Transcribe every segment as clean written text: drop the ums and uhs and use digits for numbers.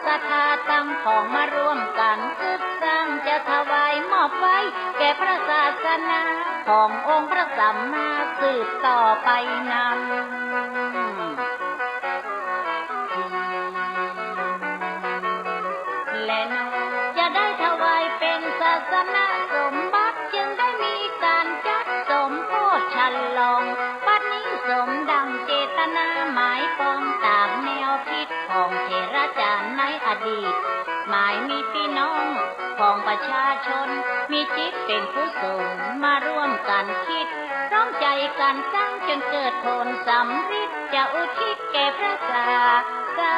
ศรัทธาตั้งของมาร่วมกันคึกสร้างจะถวายมอบไว้แก่พระศาสนาขององค์พระสัมมาสืบต่อไปนำและนอกจะได้ถวายเป็นศาสนสมบัติจึงได้มีการจัดสมโภชฉลองบัดนี้สมดังเจตนาหมายปองตามแนวคิดของเถรจารย์ในอดีตหมายมีพี่น้องของประชาชนมีจิตเป็นกุศลมาร่วมกันคิดพร้อมใจกันสร้างจนเกิดผลสำฤทธิ์จะอุทิศแก่พระศาสนา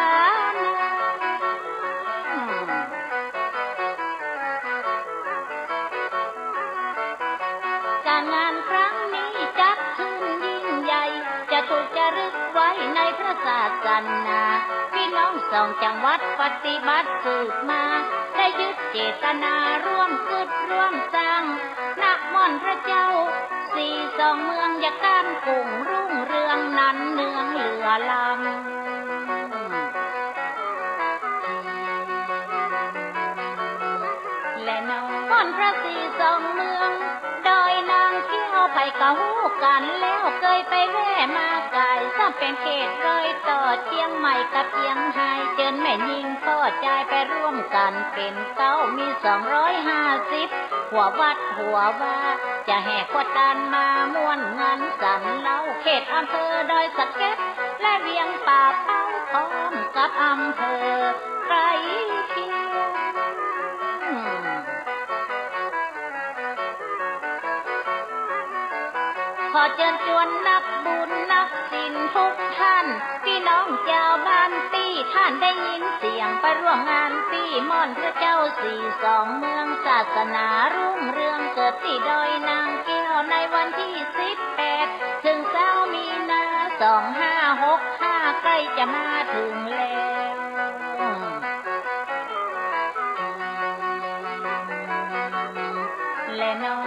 การงานครั้งนี้จัดขึ้นยิ่งใหญ่จะถูกจารึกไว้ในพระศาสนาพี่น้องสองจังหวัดปฏิบัติสืบมาได้ยึดเจตนาร่วมกึศร่วมสร้างณม่อนพระเจ้าสี่สองเมืองอย่าการกุ้งรุ่งเรืองนั้นเนืองเหลือลำและนม่อนพระสี่สองเมืองดอยนางเกี้ยวไผ่กะหูกันแล้วเคยไปแว่มากายซ้ำเป็นเขตรอยต่อเชียงใหม่กับเชียงไฮ้เจินแม่ยิงพ่อใจไปร่วมกันเป็นเก้ามี250หัววัดหัวว่าจะแห่ขวดดันมาม่วนงานสันเล่าเขตอำเภอดอยสะเก็ดและเวียงป่าเป้าพร้อมกับอำเภอไกลเคียงขอเชิญชวนนักบุญนักศิลป์ทุกท่านพี่น้องเจ้าบ้านปีท่านได้ยินเสียงไปร่วมงานปีม่อนพระเจ้าสี่สองเมืองศาสนารุ่งเรืองเกิดที่ดอยนางแก้วในวันที่18ถึง20มีนา2565ใกล้จะมาถึงแล้วและน้อง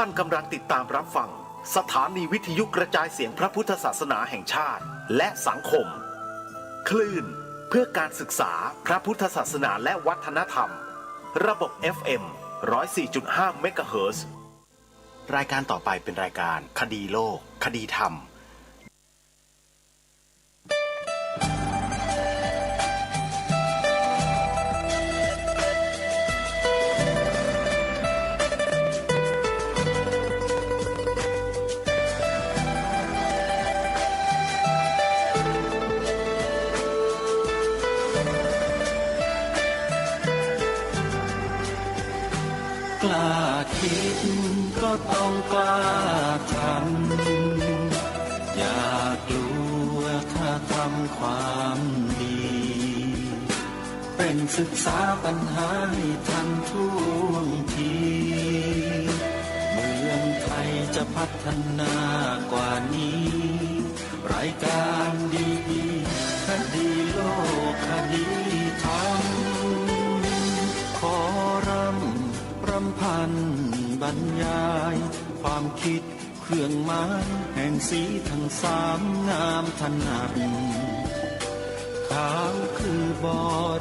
ท่านกำลังติดตามรับฟังสถานีวิทยุกระจายเสียงพระพุทธศาสนาแห่งชาติและสังคมคลื่นเพื่อการศึกษาพระพุทธศาสนาและวัฒนธรรมระบบ FM 104.5 เมกะเฮิรตซ์รายการต่อไปเป็นรายการคดีโลกคดีธรรมกล้าคิดก็ต้องกล้าทำอย่ากลัวถ้าทำความดีเป็นศึกษาปัญหาให้ทันท่วงทีเมืองไทยจะพัฒนากว่านี้รายการดีคดีโลกคดีธรรมขอรำพันบรรยายความคิดเครื่องหมายแห่งสีทั้งสามงามถนัดขาวคือบ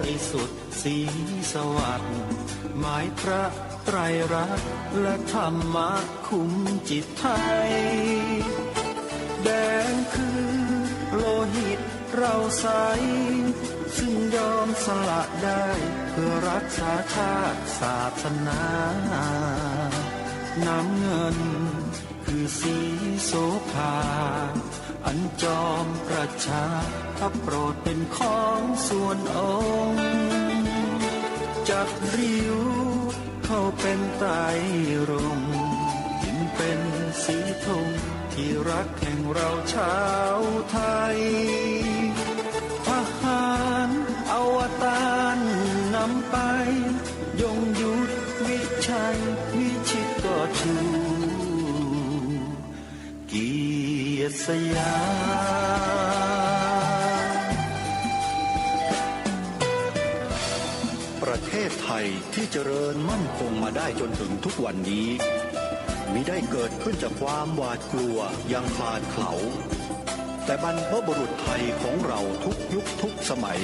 ริสุทธิ์สีสวัสดิ์หมายพระไตรรัตน์และธรรมะคุ้มจิตไทยแดงคือโลหิตเราใสซึ่งยอมสละได้เพื่อรักษาชาติศาสนาน้ำเงินคือสีโสภาอันจอมประชาพระโปรดเป็นของส่วนองค์จักริ้วเข้าเป็นไตรรงค์จึงเป็นสีธงที่รักแห่งเราชาวไทยทหารอวตารนำไปยงยุทธวิชัยวิชิตก็ชูเกียรติสยามประเทศ ไทยที่เจริญมั่นคงมาได้จนถึงทุกวันนี้มิได้เกิดขึ้นจากความหวาดกลัวอย่างคลาดเขลาแต่บรรพบุรุษไทยของเราทุกยุคทุกสมัย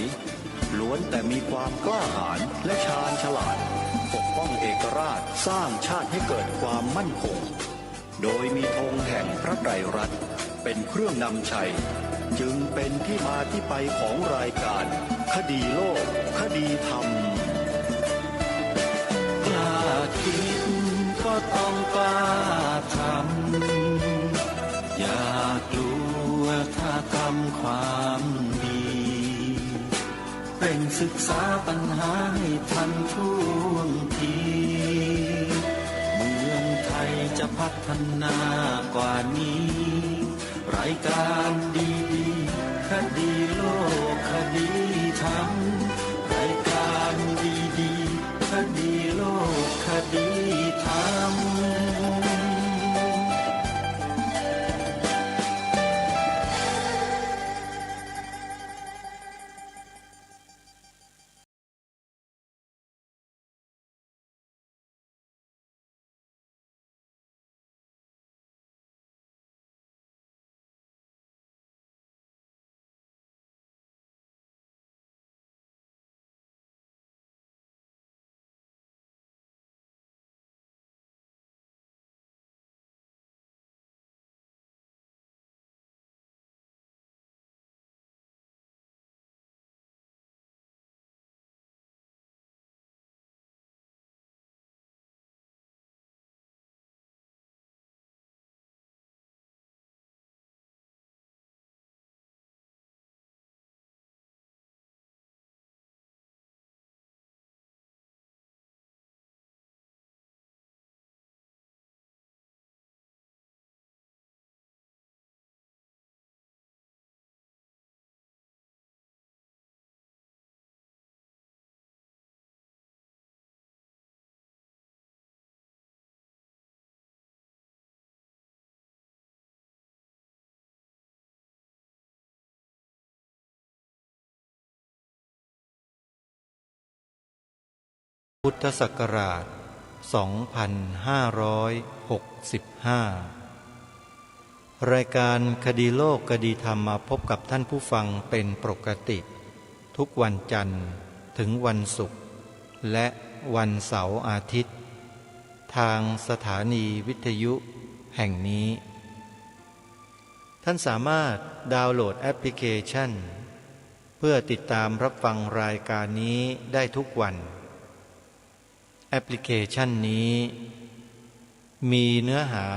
ล้วนแต่มีความกล้าหาญและชาญฉลาดปกป้องเอกราชสร้างชาติให้เกิดความมั่นคงโดยมีธงแห่งพระไตรรัตน์เป็นเครื่องนำชัยจึงเป็นที่มาที่ไปของรายการคดีโลกคดีธรรมกล้าคิดก็ต้องกล้าทำอย่ากลัวถ้าทำความดีเป็นศึกษาปัญหาให้ทันท่วงทีเมืองไทยจะพัฒนากว่านี้รายการดีๆคดีโลกคดีธรรมรายการดีๆคดีโลกคดีธรรมพุทธศักราช 2565 รายการคดีโลกคดีธรรมมาพบกับท่านผู้ฟังเป็นปกติทุกวันจันทร์ถึงวันศุกร์และวันเสาร์อาทิตย์ทางสถานีวิทยุแห่งนี้ท่านสามารถดาวน์โหลดแอปพลิเคชันเพื่อติดตามรับฟังรายการนี้ได้ทุกวันแอปพลิเคชันนี้มีเนื้อหา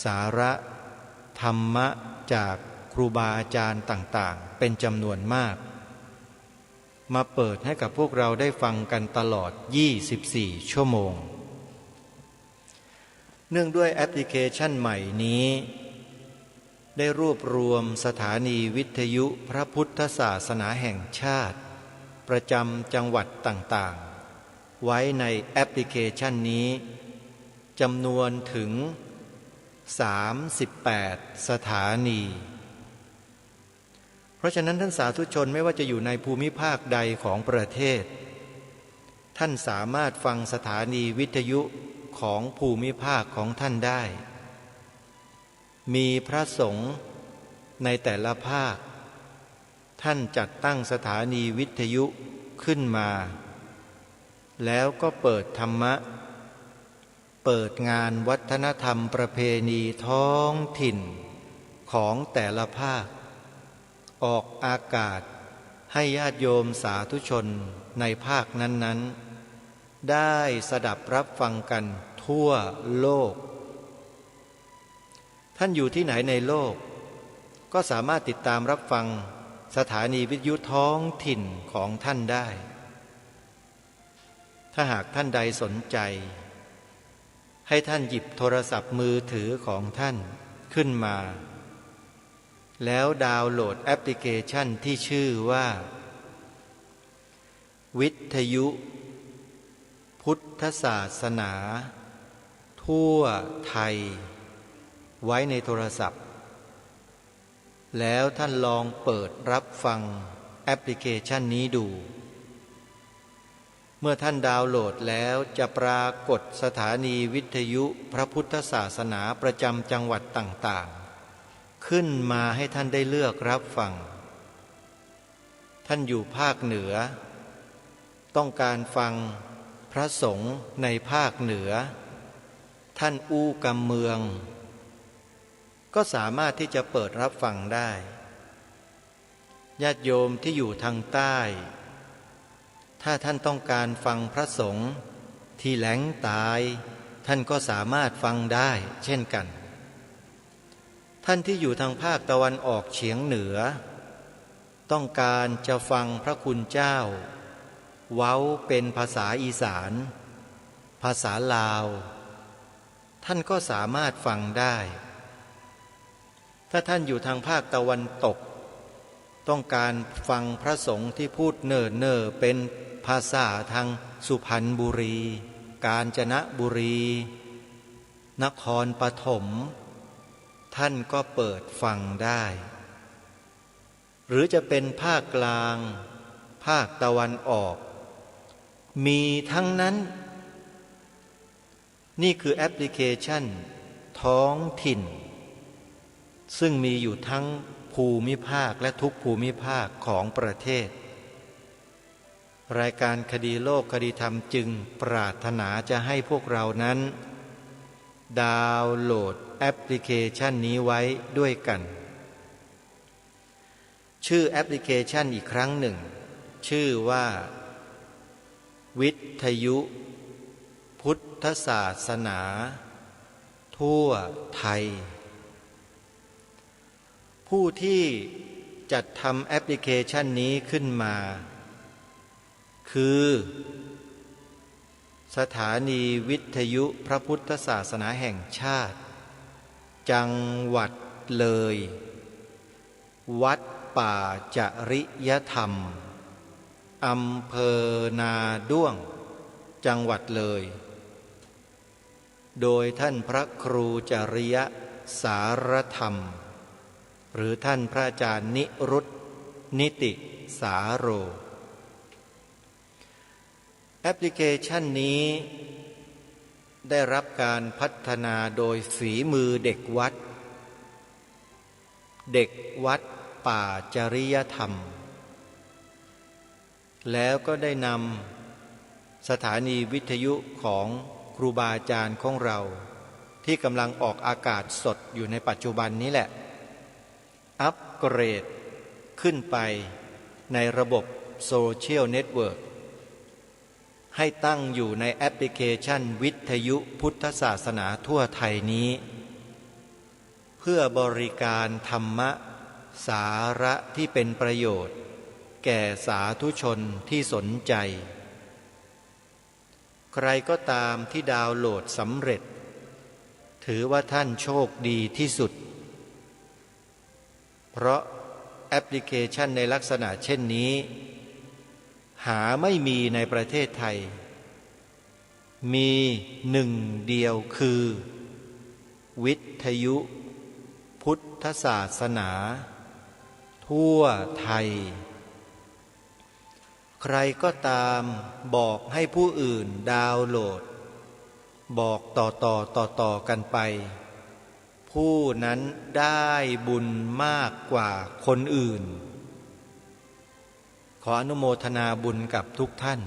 สาระธรรมะจากครูบาอาจารย์ต่างๆเป็นจำนวนมากมาเปิดให้กับพวกเราได้ฟังกันตลอด24ชั่วโมงเนื่องด้วยแอปพลิเคชันใหม่นี้ได้รวบรวมสถานีวิทยุพระพุทธศาสนาแห่งชาติประจำจังหวัดต่างๆไว้ในแอปพลิเคชันนี้จำนวนถึง38สถานีเพราะฉะนั้นท่านสาธุชนไม่ว่าจะอยู่ในภูมิภาคใดของประเทศท่านสามารถฟังสถานีวิทยุของภูมิภาคของท่านได้มีพระสงฆ์ในแต่ละภาคท่านจัดตั้งสถานีวิทยุขึ้นมาแล้วก็เปิดธรรมะเปิดงานวัฒนธรรมประเพณีท้องถิ่นของแต่ละภาคออกอากาศให้ญาติโยมสาธุชนในภาคนั้นๆได้สดับรับฟังกันทั่วโลกท่านอยู่ที่ไหนในโลกก็สามารถติดตามรับฟังสถานีวิทยุท้องถิ่นของท่านได้ถ้าหากท่านใดสนใจให้ท่านหยิบโทรศัพท์มือถือของท่านขึ้นมาแล้วดาวน์โหลดแอปพลิเคชันที่ชื่อว่าวิทยุพุทธศาสนาทั่วไทยไว้ในโทรศัพท์แล้วท่านลองเปิดรับฟังแอปพลิเคชันนี้ดู เมื่อท่านดาวน์โหลดแล้วจะปรากฏสถานีวิทยุพระพุทธศาสนาประจำจังหวัดต่างๆขึ้นมาให้ท่านได้เลือกรับฟังท่านอยู่ภาคเหนือต้องการฟังพระสงฆ์ในภาคเหนือท่านอู้กำเมืองก็สามารถที่จะเปิดรับฟังได้ญาติโยมที่อยู่ทางใต้ถ้าท่านต้องการฟังพระสงฆ์ที่แหลงตายท่านก็สามารถฟังได้เช่นกันท่านที่อยู่ทางภาคตะวันออกเฉียงเหนือต้องการจะฟังพระคุณเจ้าเว้าเป็นภาษาอีสานภาษาลาวท่านก็สามารถฟังได้ถ้าท่านอยู่ทางภาคตะวันตกต้องการฟังพระสงฆ์ที่พูดเน่อๆเป็นภาษาทางสุพรรณบุรีกาญจนบุรีนครปฐมท่านก็เปิดฟังได้หรือจะเป็นภาคกลางภาคตะวันออกมีทั้งนั้นนี่คือแอปพลิเคชันท้องถิ่นซึ่งมีอยู่ทั้งภูมิภาคและทุกภูมิภาคของประเทศรายการคดีโลกคดีธรรมจึงปรารถนาจะให้พวกเรานั้นดาวน์โหลดแอปพลิเคชันนี้ไว้ด้วยกันชื่อแอปพลิเคชันอีกครั้งหนึ่งชื่อว่าวิทยุพุทธศาสนาทั่วไทยผู้ที่จัดทำแอปพลิเคชันนี้ขึ้นมาคือสถานีวิทยุพระพุทธศาสนาแห่งชาติจังหวัดเลยวัดป่าจริยธรรมอำเภอนาด้วงจังหวัดเลยโดยท่านพระครูจริยสารธรรมหรือท่านพระอาจารย์นิรุตนิติสาโรแอปพลิเคชันนี้ได้รับการพัฒนาโดยฝีมือเด็กวัดป่าจริยธรรมแล้วก็ได้นำสถานีวิทยุของครูบาอาจารย์ของเราที่กำลังออกอากาศสดอยู่ในปัจจุบันนี้แหละอัปเกรดขึ้นไปในระบบโซเชียลเน็ตเวิร์กให้ตั้งอยู่ในแอปพลิเคชันวิทยุพุทธศาสนาทั่วไทยนี้เพื่อบริการธรรมะสาระที่เป็นประโยชน์แก่สาธุชนที่สนใจใครก็ตามที่ดาวน์โหลดสำเร็จถือว่าท่านโชคดีที่สุดเพราะแอปพลิเคชันในลักษณะเช่นนี้หาไม่มีในประเทศไทยมีหนึ่งเดียวคือวิทยุพุทธศาสนาทั่วไทยใครก็ตามบอกให้ผู้อื่นดาวน์โหลดบอกต่อกันไปผู้นั้นได้บุญมากกว่าคนอื่นขออนุโมทนาบุญกับทุกท่าน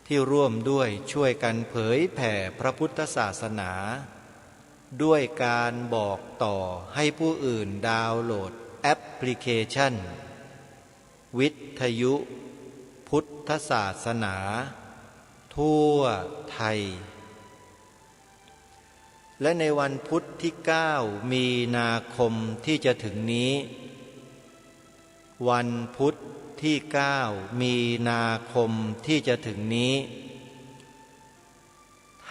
ที่ร่วมด้วยช่วยกันเผยแผ่พระพุทธศาสนาด้วยการบอกต่อให้ผู้อื่นดาวน์โหลดแอปพลิเคชันวิทยุพุทธศาสนาทั่วไทยและในวันพุธที่9มีนาคมที่จะถึงนี้วันพุธที่9มีนาคมที่จะถึงนี้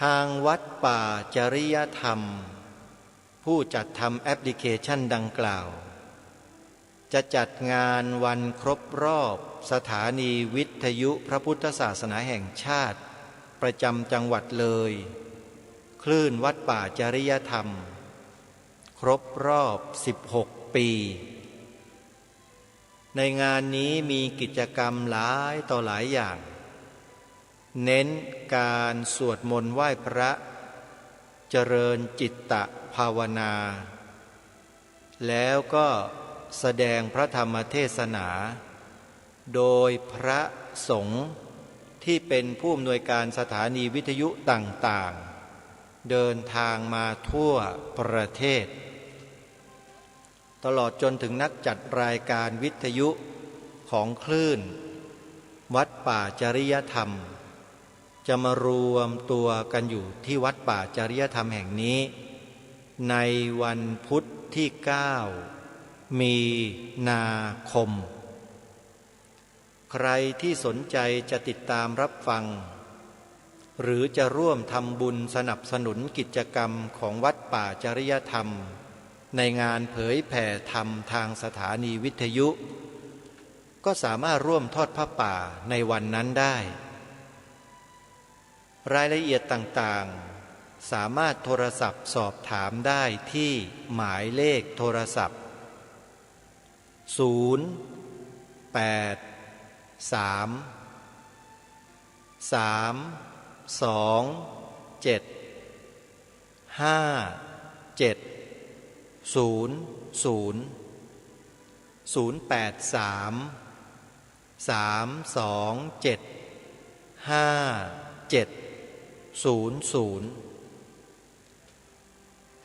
ทางวัดป่าจริยธรรมผู้จัดทำแอปพลิเคชันดังกล่าวจะจัดงานวันครบรอบสถานีวิทยุพระพุทธศาสนาแห่งชาติประจำจังหวัดเลยคลื่นวัดป่าจริยธรรมครบรอบ16 ปีในงานนี้มีกิจกรรมหลายต่อหลายอย่าง เน้นการสวดมนต์ไหว้พระเจริญจิตตภาวนา แล้วก็แสดงพระธรรมเทศนาโดยพระสงฆ์ที่เป็นผู้อำนวยการสถานีวิทยุต่างๆเดินทางมาทั่วประเทศตลอดจนถึงนักจัดรายการวิทยุของคลื่นวัดป่าจริยธรรมจะมารวมตัวกันอยู่ที่วัดป่าจริยธรรมแห่งนี้ในวันพุธที่ 9 มีนาคมใครที่สนใจจะติดตามรับฟังหรือจะร่วมทำบุญสนับสนุนกิจกรรมของวัดป่าจริยธรรมในงานเผยแผ่ธรรมทางสถานีวิทยุก็สามารถร่วมทอดผ้าป่าในวันนั้นได้รายละเอียดต่างๆสามารถโทรศัพท์สอบถามได้ที่หมายเลขโทรศัพท์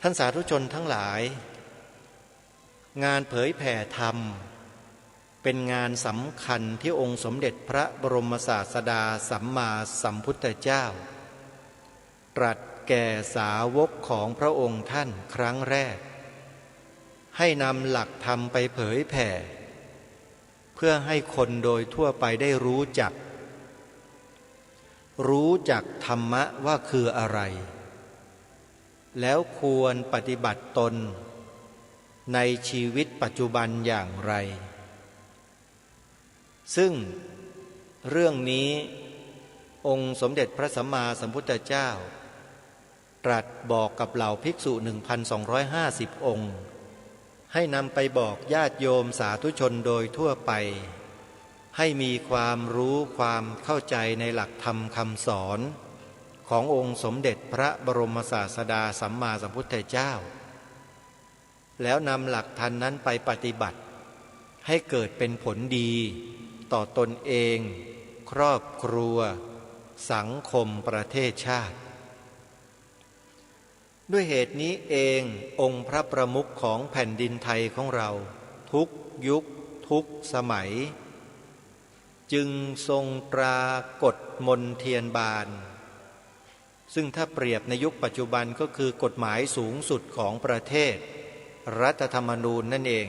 ท่านสาธุชนทั้งหลายงานเผยแผ่ธรรมเป็นงานสำคัญที่องค์สมเด็จพระบรมศาสดาสัมมาสัมพุทธเจ้าตรัสแก่สาวกของพระองค์ท่านครั้งแรกให้นำหลักธรรมไปเผยแผ่เพื่อให้คนโดยทั่วไปได้รู้จักธรรมะว่าคืออะไรแล้วควรปฏิบัติตนในชีวิตปัจจุบันอย่างไรซึ่งเรื่องนี้องค์สมเด็จพระสัมมาสัมพุทธเจ้าตรัสบอกกับเหล่าภิกษุ 1,250 องค์ให้นำไปบอกญาติโยมสาธุชนโดยทั่วไปให้มีความรู้ความเข้าใจในหลักธรรมคำสอนขององค์สมเด็จพระบรมศาสดาสัมมาสัมพุทธเจ้าแล้วนำหลักธรรมนั้นไปปฏิบัติให้เกิดเป็นผลดีต่อตนเองครอบครัวสังคมประเทศชาติด้วยเหตุนี้เององค์พระประมุขของแผ่นดินไทยของเราทุกยุคทุกสมัยจึงทรงปรากฏมนเทียนบานซึ่งถ้าเปรียบในยุคปัจจุบันก็คือกฎหมายสูงสุดของประเทศรัฐธรรมนูญนั่นเอง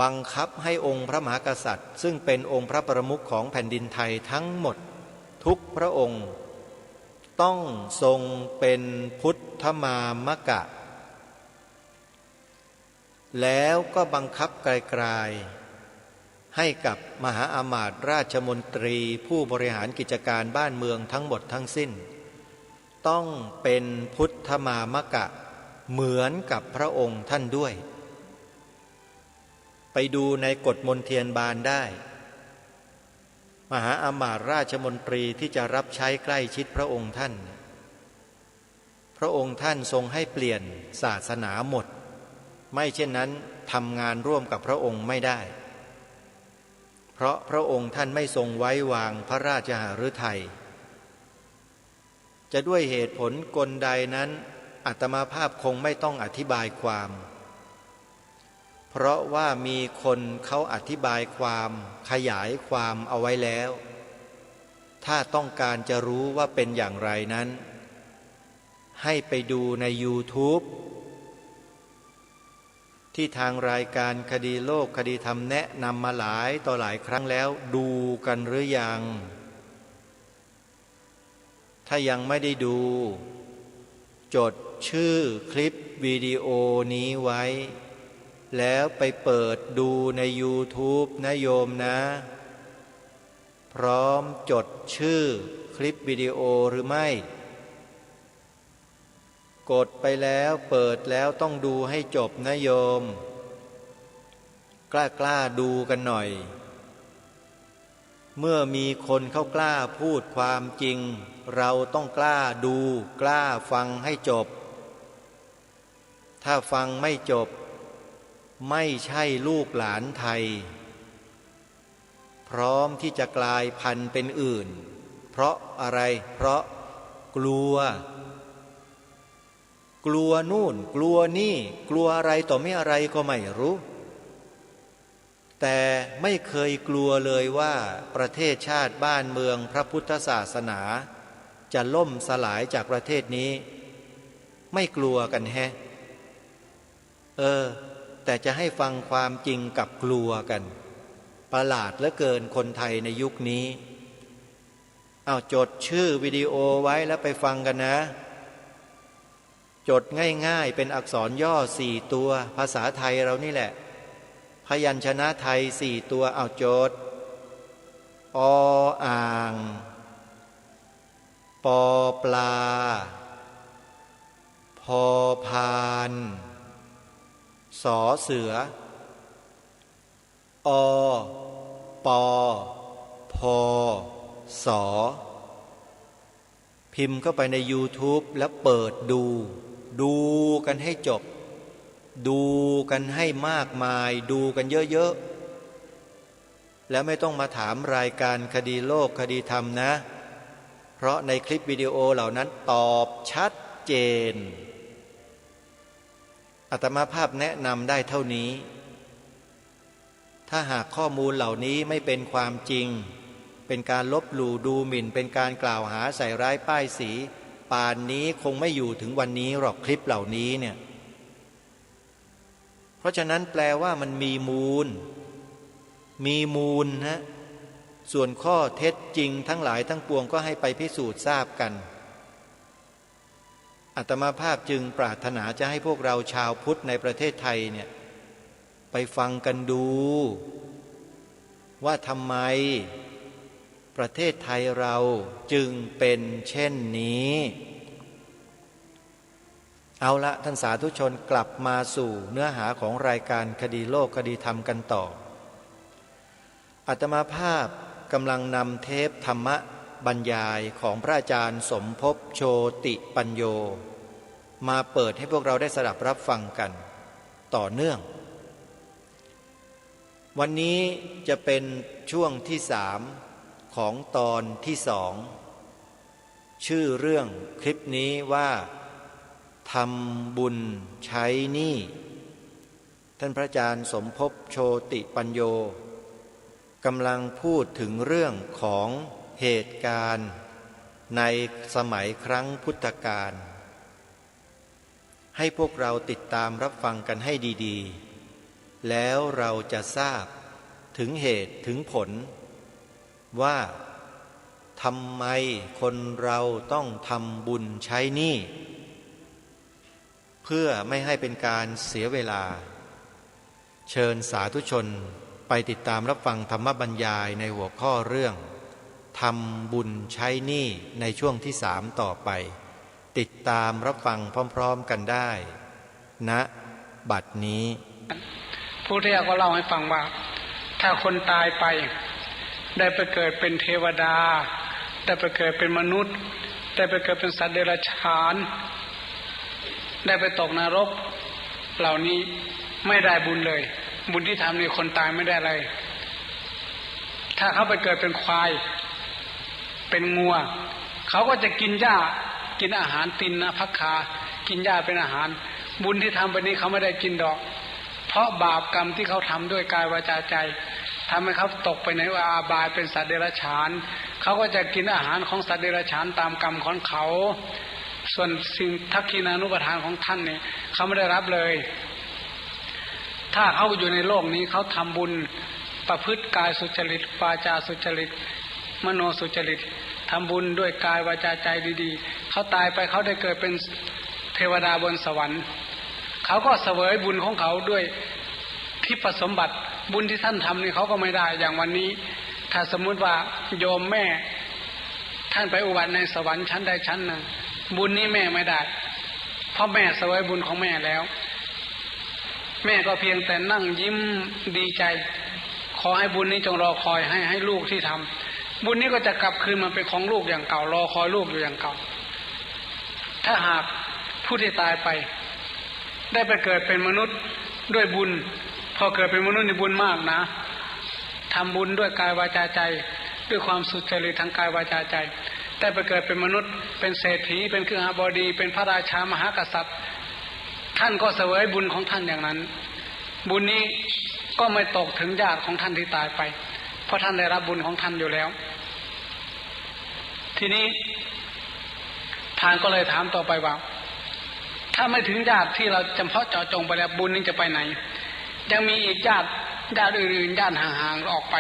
บังคับให้องค์พระมหากษัตริย์ซึ่งเป็นองค์พระประมุขของแผ่นดินไทยทั้งหมดทุกพระองค์ต้องทรงเป็นพุทธมามกะแล้วก็บังคับไกลๆให้กับมหาอามาตย์ราชมนตรีผู้บริหารกิจการบ้านเมืองทั้งหมดทั้งสิ้นต้องเป็นพุทธมามกะเหมือนกับพระองค์ท่านด้วยไปดูในกฎมนเทียนบานได้มหาอามาตย์ราชมนตรีที่จะรับใช้ใกล้ชิดพระองค์ท่านพระองค์ท่านทรงให้เปลี่ยนศาสนาหมดไม่เช่นนั้นทำงานร่วมกับพระองค์ไม่ได้เพราะพระองค์ท่านไม่ทรงไว้วางพระราชหฤทัยจะด้วยเหตุผลกลใดนั้นอาตมาภาพคงไม่ต้องอธิบายความเพราะว่ามีคนเขาอธิบายความขยายความเอาไว้แล้วถ้าต้องการจะรู้ว่าเป็นอย่างไรนั้นให้ไปดูใน YouTube ที่ทางรายการคดีโลกคดีธรรมแนะนำมาหลายต่อหลายครั้งแล้วดูกันหรือยังถ้ายังไม่ได้ดูจดชื่อคลิปวิดีโอนี้ไว้แล้วไปเปิดดูใน YouTube นะโยมนะพร้อมจดชื่อคลิปวิดีโอหรือไม่กดไปแล้วเปิดแล้วต้องดูให้จบนะโยมกล้าดูกันหน่อย เมื่อมีคนเขากล้าพูดความจริงเราต้องกล้าดูกล้าฟังให้จบถ้าฟังไม่จบไม่ใช่ลูกหลานไทยพร้อมที่จะกลายพันธุ์เป็นอื่นเพราะอะไรเพราะกลัวนู่นกลัวนี่กลัวอะไรต่อไม่อะไรก็ไม่รู้แต่ไม่เคยกลัวเลยว่าประเทศชาติบ้านเมืองพระพุทธศาสนาจะล่มสลายจากประเทศนี้ไม่กลัวกันแฮะแต่จะให้ฟังความจริงกับกลัวกันประหลาดเหลือเกินคนไทยในยุคนี้เอาจดชื่อวิดีโอไว้แล้วไปฟังกันนะจดง่ายๆเป็นอักษรย่อ4ตัวภาษาไทยเรานี่แหละพยัญชนะไทย4ตัวเอาจดออ่างปอปลาพอพานสอเสืออปอพอสอพิมพ์เข้าไปใน YouTube แล้วเปิดดูกันให้จบดูกันให้มากมายดูกันเยอะๆแล้วไม่ต้องมาถามรายการคดีโลกคดีธรรมนะเพราะในคลิปวิดีโอเหล่านั้นตอบชัดเจนอาตมาภาพแนะนำได้เท่านี้ถ้าหากข้อมูลเหล่านี้ไม่เป็นความจริงเป็นการลบหลู่ดูหมิ่นเป็นการกล่าวหาใส่ร้ายป้ายสีป่านนี้คงไม่อยู่ถึงวันนี้หรอกคลิปเหล่านี้เนี่ยเพราะฉะนั้นแปลว่ามันมีมูลนะส่วนข้อเท็จจริงทั้งหลายทั้งปวงก็ให้ไปพิสูจน์ทราบกันอาตมาภาพจึงปรารถนาจะให้พวกเราชาวพุทธในประเทศไทยเนี่ยไปฟังกันดูว่าทำไมประเทศไทยเราจึงเป็นเช่นนี้เอาละท่านสาธุชนกลับมาสู่เนื้อหาของรายการคดีโลกคดีธรรมกันต่ออาตมาภาพกำลังนำเทปธรรมบรรยายของพระอาจารย์สมภพโชติปัญโยมาเปิดให้พวกเราได้สดับรับฟังกันต่อเนื่องวันนี้จะเป็นช่วงที่3ของตอนที่2ชื่อเรื่องคลิปนี้ว่าทำบุญใช้หนี้ท่านพระอาจารย์สมภพโชติปัญโยกำลังพูดถึงเรื่องของเหตุการณ์ในสมัยครั้งพุทธกาลให้พวกเราติดตามรับฟังกันให้ดีๆแล้วเราจะทราบถึงเหตุถึงผลว่าทำไมคนเราต้องทำบุญใช้หนี้เพื่อไม่ให้เป็นการเสียเวลาเชิญสาธุชนไปติดตามรับฟังธรรมบรรยายในหัวข้อเรื่องทำบุญใช้หนี้ในช่วงที่3ต่อไปติดตามรับฟังพร้อมๆกันได้ณบัดนี้ผู้ที่ก็เล่าให้ฟังว่าถ้าคนตายไปได้ไปเกิดเป็นเทวดาได้ไปเกิดเป็นมนุษย์ได้ไปเกิดเป็นสัตว์เดรัจฉานได้ไปตกนรกเหล่านี้ไม่ได้บุญเลยบุญที่ทำในคนตายไม่ได้อะไรถ้าเขาไปเกิดเป็นควายเป็นงัวเขาก็จะกินหญ้ากินอาหารตินนะพักขากินหญ้าเป็นอาหารบุญที่ทำไปนี้เขาไม่ได้กินดอกเพราะบาปกรรมที่เขาทำด้วยกายวาจาใจทำให้เขาตกไปในอาบายเป็นสัตว์เดรัจฉานเขาก็จะกินอาหารของสัตว์เดรัจฉานตามกรรมของเขาส่วนสิ่งทักขิณานุปทานของท่านเนี่ยเขาไม่ได้รับเลยถ้าเขาอยู่ในโลกนี้เขาทำบุญประพฤติกายสุจริตวาจาสุจริตมโนสุจริตทำบุญด้วยกายวาจาใจดีๆเขาตายไปเขาได้เกิดเป็นเทวดาบนสวรรค์เขาก็เสวยบุญของเขาด้วยทิพสมบัติบุญที่ท่านทำนี่เขาก็ไม่ได้อย่างวันนี้ถ้าสมมุติว่าโยมแม่ท่านไปอุบัติในสวรรค์ชั้นใดชั้นหนึ่งบุญนี้แม่ไม่ได้เพราะแม่เสวยบุญของแม่แล้วแม่ก็เพียงแต่นั่งยิ้มดีใจขอให้บุญนี้จงรอคอยให้ลูกที่ท บุญนี้ก็จะกลับคืนมาเป็นของลูกอย่างเก่ารอคอยลูกอยู่อย่างเก่าถ้าหากผู้ที่ตายไปได้ไปเกิดเป็นมนุษย์ด้วยบุญพอเกิดเป็นมนุษย์ในบุญมากนะทำบุญด้วยกายวาจาใจด้วยความสุจริตทางกายวาจาใจได้ไปเกิดเป็นมนุษย์เป็นเศรษฐีเป็นคฤหบดีเป็นพระราชามหากษัตริย์ท่านก็เสวยบุญของท่านอย่างนั้นบุญนี้ก็ไม่ตกถึงญาติของท่านที่ตายไปเพราะท่านได้รับบุญของท่านอยู่แล้วทีนี้ท่านก็เลยถามต่อไปว่าถ้าไม่ถึงญาติที่เราจำเพาะเจาะจงไปแล้วบุญนี้จะไปไหนยังมีอีกญาติอื่นๆญาติห่างๆออกไป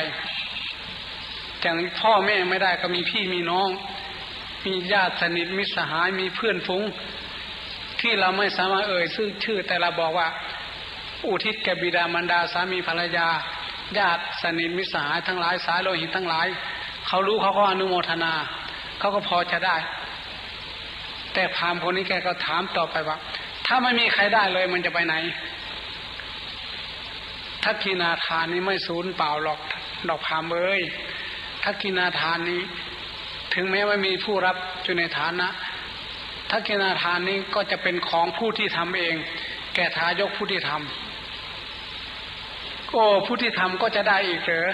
อย่างพ่อแม่ไม่ได้ก็มีพี่มีน้องมีญาติสนิทมิตรสหายมีเพื่อนฝูงที่เราไม่สามารถชื่อแต่เราบอกว่าอุทิศแก่บิดามารดาสามีภรรยาญาติสนิทมิตรสหายทั้งหลายสายโลหิตทั้งหลายเขารู้เขาก็อนุโมทนาเขาก็พอจะได้แต่พราหมณ์คนนี้แกก็ถามต่อไปว่าถ้าไม่มีใครได้เลยมันจะไปไหนทักษิณาทานนี้ไม่สูญเปล่าหรอกดอกพราหมณ์เอ้ยทักษิณาทานนี้ถึงแม้ว่ามีผู้รับอยู่ในฐานะทักษิณาทานนี้ก็จะเป็นของผู้ที่ทำเองแก่ทายกผู้ที่ทำผู้ที่ทำก็จะได้อีกเหรอ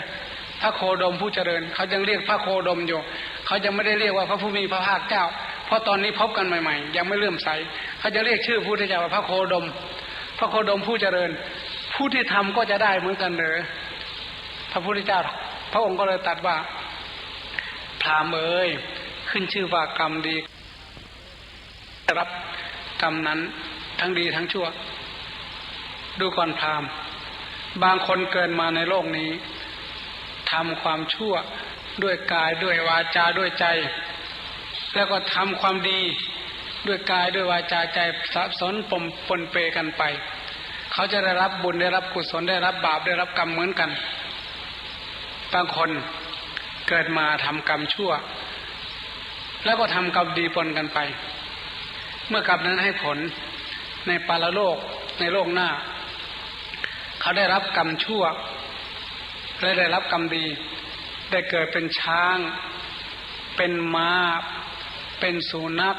พระโคดมผู้เจริญเขายังเรียกพระโคดมอยู่เขายังไม่ได้เรียกว่าพระผู้มีพระภาคเจ้าเพราะตอนนี้พบกันใหม่ๆยังไม่เลื่อมใสเขาจะเรียกชื่อผู้ที่จะว่าพระโคดมพระโคดมผู้เจริญผู้ที่ทำก็จะได้เหมือนกันเหรอพระพุทธเจ้าพระองค์ก็เลยตรัสว่าพราหมณ์เอ้ยขึ้นชื่อว่ากรรมดีจะรับกรรมนั้นทั้งดีทั้งชั่วดูก่อนพราหมณ์บางคนเกิดมาในโลกนี้ทำความชั่วด้วยกายด้วยวาจาด้วยใจแล้วก็ทำความดีด้วยกายด้วยวาจาใจสับสนปนเปกันไปเขาจะได้รับบุญได้รับกุศลได้รับบาปได้รับกรรมเหมือนกันบางคนเกิดมาทำกรรมชั่วแล้วก็ทำกรรมดีปนกันไปเมื่อกรรมนั้นให้ผลในปรโลกในโลกหน้าเขาได้รับกรรมชั่วและได้รับกรรมดีได้เกิดเป็นช้างเป็นม้าเป็นสุนัข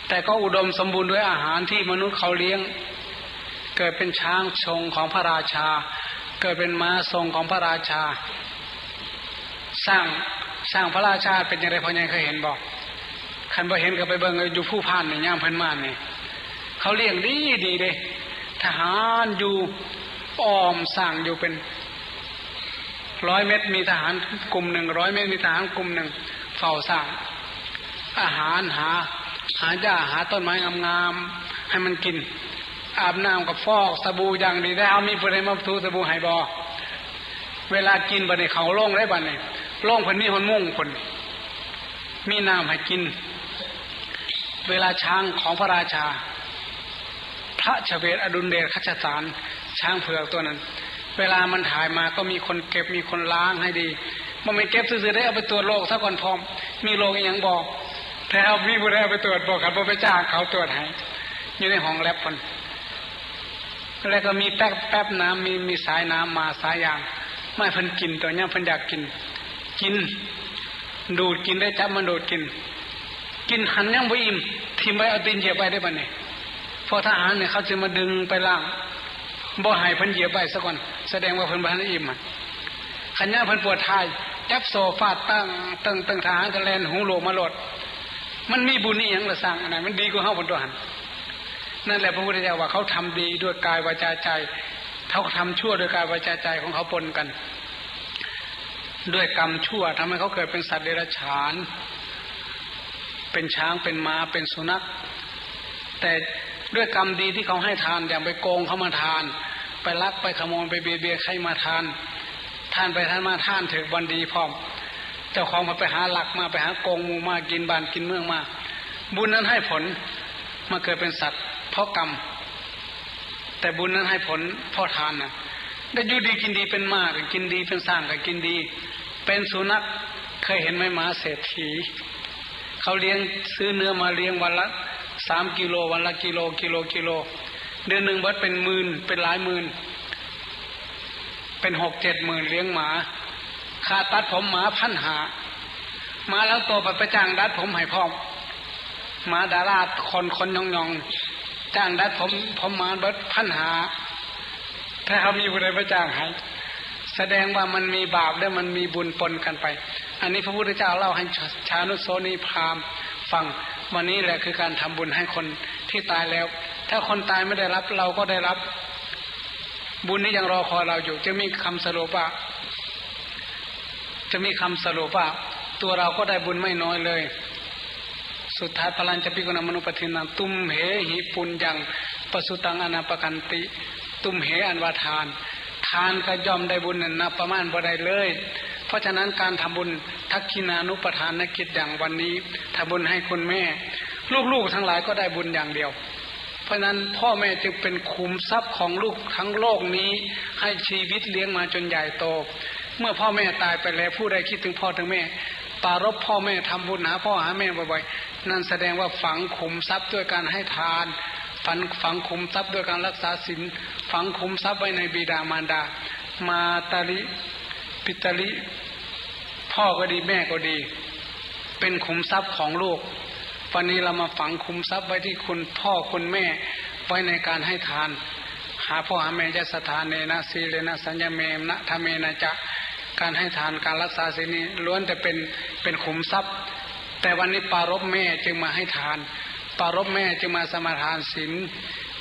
แต่ก็อุดมสมบูรณ์ด้วยอาหารที่มนุษย์เขาเลี้ยงเกิดเป็นช้างทรงของพระราชาเกิดเป็นม้าทรงของพระราชาสร้างพระราชาเป็นอย่างไรพอยังเคยเห็นบอกคันบ่เห็นก็ไปเบิ่งอยู่ผู้พานนี่ย่ามเพิ่นมานี่เขาเลี้ยงดีเลยทหารอยู่อ้อมสร้างอยู่เป็น100 เมตรมีทหารกลุ่มหนึ่ง100 เมตรมีทหารกลุ่มหนึ่งเฝ้าสร้างอาหารหาหญ้าหาต้นไม้งามๆให้มันกินอาบน้ำกับฟอกสบู่อย่างดีได้เอามีผู้ใดมาถูสบู่ให้บ่เวลากินบัดนี้เขาโล่งได้บัดนี้โล่งเพิ่นมีหนมุ่งเพิ่นมีน้ำให้กินเวลาช้างของพระราชาพระชเวทอดุลเดชคัจฉานช้างเผือกตัวนั้นเวลามันถ่ายมาก็มีคนเก็บมีคนล้างให้ดีมันไม่เก็บซื่อๆได้เอาไปตรวจโรคซะก่อนพร้อมมีโรคอีหยังบอกแต่เอามีผู้ใดเอาไปตรวจบอกครับบ่ไปจ้างเขาตรวจให้อยู่ในห้องแลบเพิ่นแล้วก็มีแป๊บน้ำมีสายน้ำมาสายยางไม่เพิ่นกินตัวเนี้ยเพิ่นอยากกินดูดกินได้จับมันดูดกินหันยังบ่อิ่มทิ่มไว้เอาตีนเหยียบไปได้บัดนี้พอทหารเนี่ยเขาจะมาดึงไปล่างบ่ให้เพิ่นเหยียบไปซะก่อนแสดงว่าเพิ่นบ่ทันอิ่มขันย่าเพิ่นปวดท้ายจับโซฟาตั้งทหารก็แล่นหูโลมาโลดมันมีบุญอีหยังล่ะสร้างอันไหนมันดีกว่าเฮาบนตัวหันนั่นแหละพระพุทธเจ้าว่าเขาทำดีด้วยกายวาจาใจเขาทำชั่วด้วยกายวาจาใจของเขาปนกันด้วยกรรมชั่วทำให้เขาเกิดเป็นสัตว์เดรัจฉานเป็นช้างเป็นม้าเป็นสุนัขแต่ด้วยกรรมดีที่เขาให้ทานอย่างไปโกงเขามาทานไปลักไปขโมยไปเบียดใครมาทานไปทานมาทานถึงวันดีพร้อมเจ้าของมาไปหาหลักมาไปหาโกงมูมากินบ้านกินเมืองมาบุญนั้นให้ผลมาเกิดเป็นสัตว์เพราะกรรมแต่บุญนั้นให้ผลเพราะทานนะได้อยู่ดีกินดีเป็นม้าก็กินดีเป็นสร้างก็กินดีเป็นสุนัขเคยเห็นไหมหมาเศรษฐีเขาเลี้ยงซื้อเนื้อมาเลี้ยงวันละ3 กิโลวันละกิโลเดือนหนึ่งเบิดเป็นหมื่นเป็นหลายหมื่นเป็น6-7 หมื่นเลี้ยงหมาข ค่าตัดผมหมา1,500มาแล้วตัวไปจ้างดัดผมให้พ่อมาดาราคนยองจ้างดัดผมมาเบิด1,500ถ้าเขามีผู้ใดไปจ้างให้แสดงว่ามันมีบาปและมันมีบุญปนกันไปอันนี้พระพุทธเจ้าเล่าให้ชานุโสนีพราหมณ์ฟังวันนี้แหละคือการทำบุญให้คนที่ตายแล้วถ้าคนตายไม่ได้รับเราก็ได้รับบุญนี้ยังรอคอยเราอยู่จะมีคำสรุปว่าตัวเราก็ได้บุญไม่น้อยเลยสุดท้ายพลัญจะพิกุณมนุปทินังตุมเหหิปุญญังปสุตังอนาปกันติตุมเหอันวาทานทานก็ย่อมได้บุญนับประมาณบ่ได้เลยเพราะฉะนั้นการทำบุญทักขินานุปทานกิจอย่างวันนี้ทำบุญให้คุณแม่ลูกๆทั้งหลายก็ได้บุญอย่างเดียวเพราะนั้นพ่อแม่จึงเป็นขุมทรัพย์ของลูกทั้งโลกนี้ให้ชีวิตเลี้ยงมาจนใหญ่โตเมื่อพ่อแม่ตายไปแล้วผู้ใดคิดถึงพ่อถึงแม่ปรารภพ่อแม่ทำบุญหาพ่อหาแม่บ่อยๆนั่นแสดงว่าฝังขุมทรัพย์ด้วยการให้ทานฝังขุมทรัพย์ด้วยการรักษาศีลฝังขุมทรัพย์ไว้ในบิดามารดามาตาลิปิตาลิพ่อก็ดีแม่ก็ดีเป็นขุมทรัพย์ของลูกวันนี้เรามาฝังขุมทรัพย์ไว้ที่คุณพ่อคุณแม่ไว้ในการให้ทานหาพ่อหาแม่ยะสถานเนนะสีเลนะสัญญเมนะธรรมเมนะจะการให้ทานการรักษาศีลนี้ล้วนแต่เป็นขุมทรัพย์แต่วันนี้ปรารภแม่จึงมาให้ทานปรารภแม่จึงมาสมาทานศีล